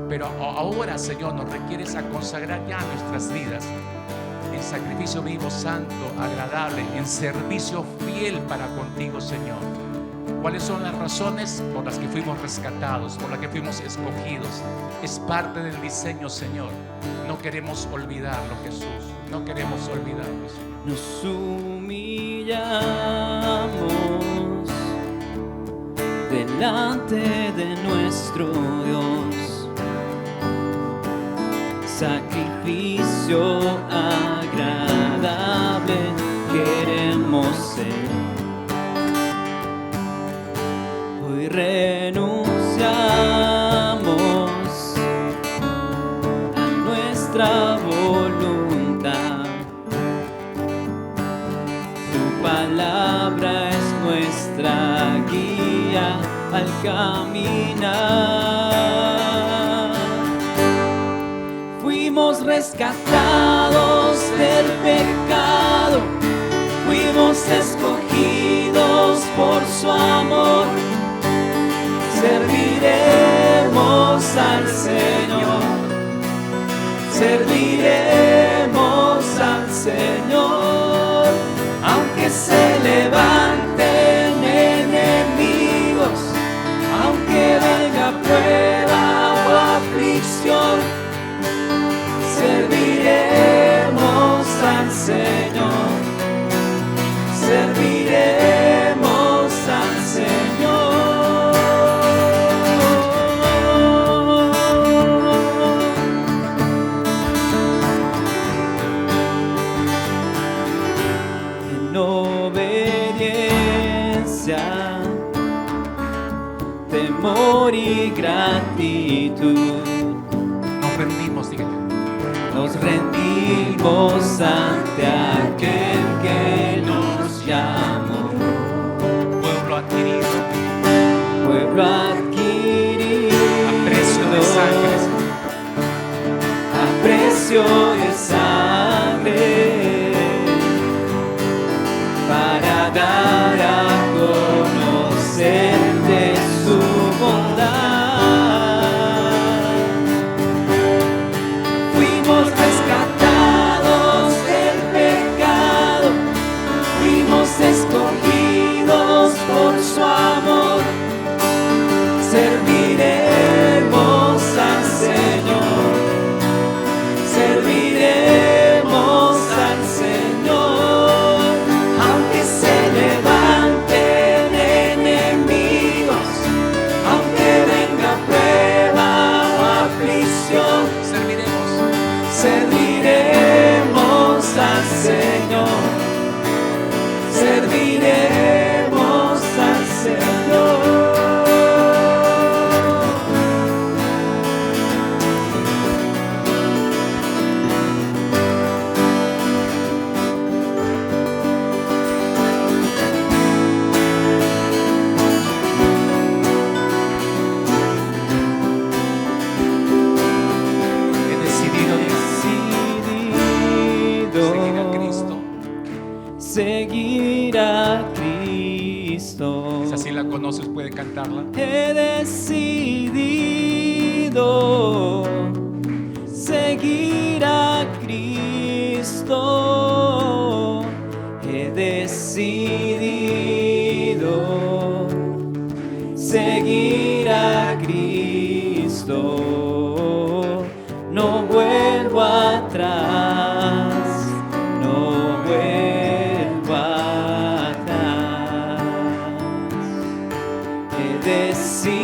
pero ahora, Señor, nos requieres a consagrar ya nuestras vidas en sacrificio vivo, santo, agradable, en servicio fiel para contigo, Señor. ¿Cuáles son las razones por las que fuimos rescatados, por las que fuimos escogidos? Es parte del diseño, Señor. No queremos olvidarlo, Jesús. No queremos olvidarlo, Señor. Nos humillamos delante de nuestro Dios. Sacrificio agradable queremos ser. Hoy renunciamos a nuestra voluntad. Tu palabra es nuestra guía al caminar. Fuimos rescatados del pecado, fuimos escogidos por su amor. Serviremos al Señor, serviremos al Señor, aunque se levanten enemigos, aunque venga prueba o aflicción, serviremos al Señor, serviremos al Señor. En obediencia, temor y gratitud, Nos rendimos, dígale. nos rendimos ante aquel que nos llamó. Pueblo adquirido Pueblo adquirido a precio de sangre, a precio de sangre, para dar a conocer de su bondad. Fuimos rescatados del pecado, fuimos escogidos por su amor. Serviremos al Señor, serviremos al Señor, aunque se levanten enemigos, aunque venga prueba o aflicción, serviremos. serviremos al Señor, serviremos al Señor. conoces puede cantarla. He decidido seguir a Cristo. He decidido seguir a Cristo. No vuelvo atrás, no vuelvo atrás. He decidido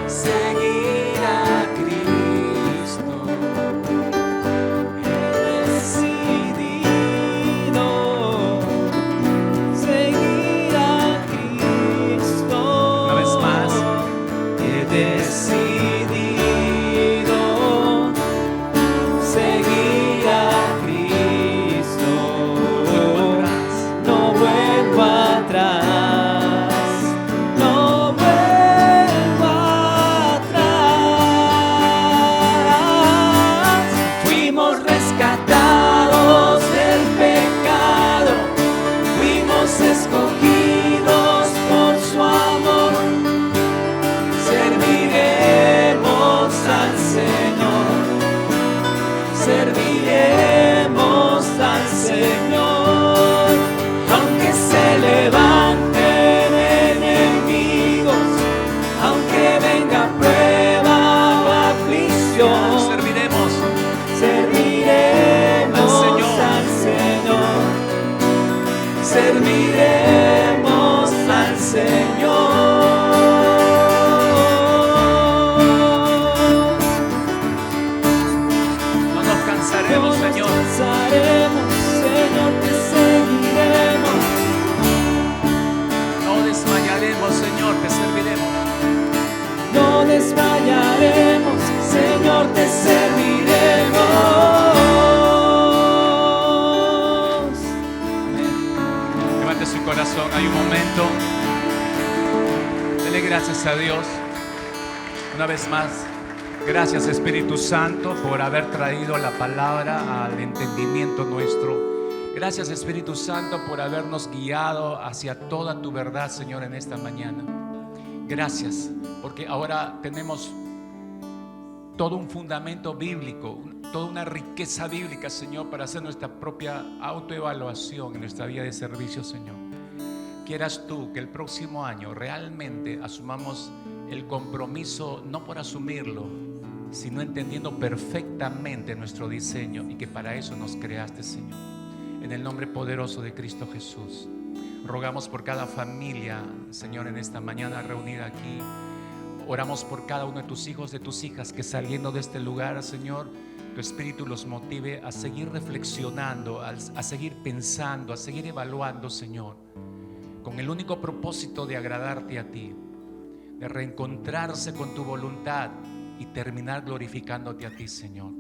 seguir a Cristo. He decidido seguir a Cristo. Una vez más. He decidido seguir a Cristo. No vuelvo atrás, no vuelvo atrás. Fuimos rescatados del pecado, fuimos escogidos por su amor. Serviremos al Señor, serviremos al Señor, aunque se levanten enemigos, aunque venga prueba o aflicción. Serviremos. Serviremos al Señor, serviremos al Señor. No nos cansaremos, Señor. Cansaremos, Señor, te seguiremos. No desmayaremos, Señor, te serviremos. No desmayaremos, Señor, te serviremos. Levante su corazón, hay un momento. Dele gracias a Dios. Una vez más, gracias Espíritu Santo por haber traído la palabra al entendimiento nuestro. Gracias Espíritu Santo por habernos guiado hacia toda tu verdad, Señor, en esta mañana. Gracias, porque ahora tenemos todo un fundamento bíblico, toda una riqueza bíblica, Señor, para hacer nuestra propia autoevaluación en nuestra vida de servicio, Señor. Quieras tú que el próximo año realmente asumamos el compromiso, no por asumirlo, sino entendiendo perfectamente nuestro diseño y que para eso nos creaste, Señor. En el nombre poderoso de Cristo Jesús, rogamos por cada familia, Señor, en esta mañana reunida aquí. Oramos por cada uno de tus hijos, de tus hijas, que saliendo de este lugar, Señor, tu Espíritu los motive a seguir reflexionando, a seguir pensando, a seguir evaluando, Señor, con el único propósito de agradarte a ti, de reencontrarse con tu voluntad y terminar glorificándote a ti, Señor.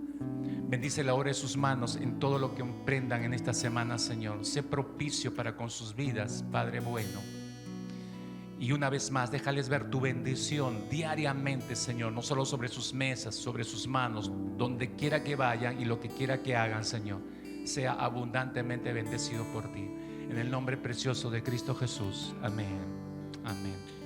Bendice la obra de sus manos en todo lo que emprendan en esta semana, Señor. Sé propicio para con sus vidas, Padre bueno. Y una vez más, déjales ver tu bendición diariamente, Señor, no solo sobre sus mesas, sobre sus manos, donde quiera que vayan y lo que quiera que hagan, Señor, sea abundantemente bendecido por ti. En el nombre precioso de Cristo Jesús. Amén. Amén.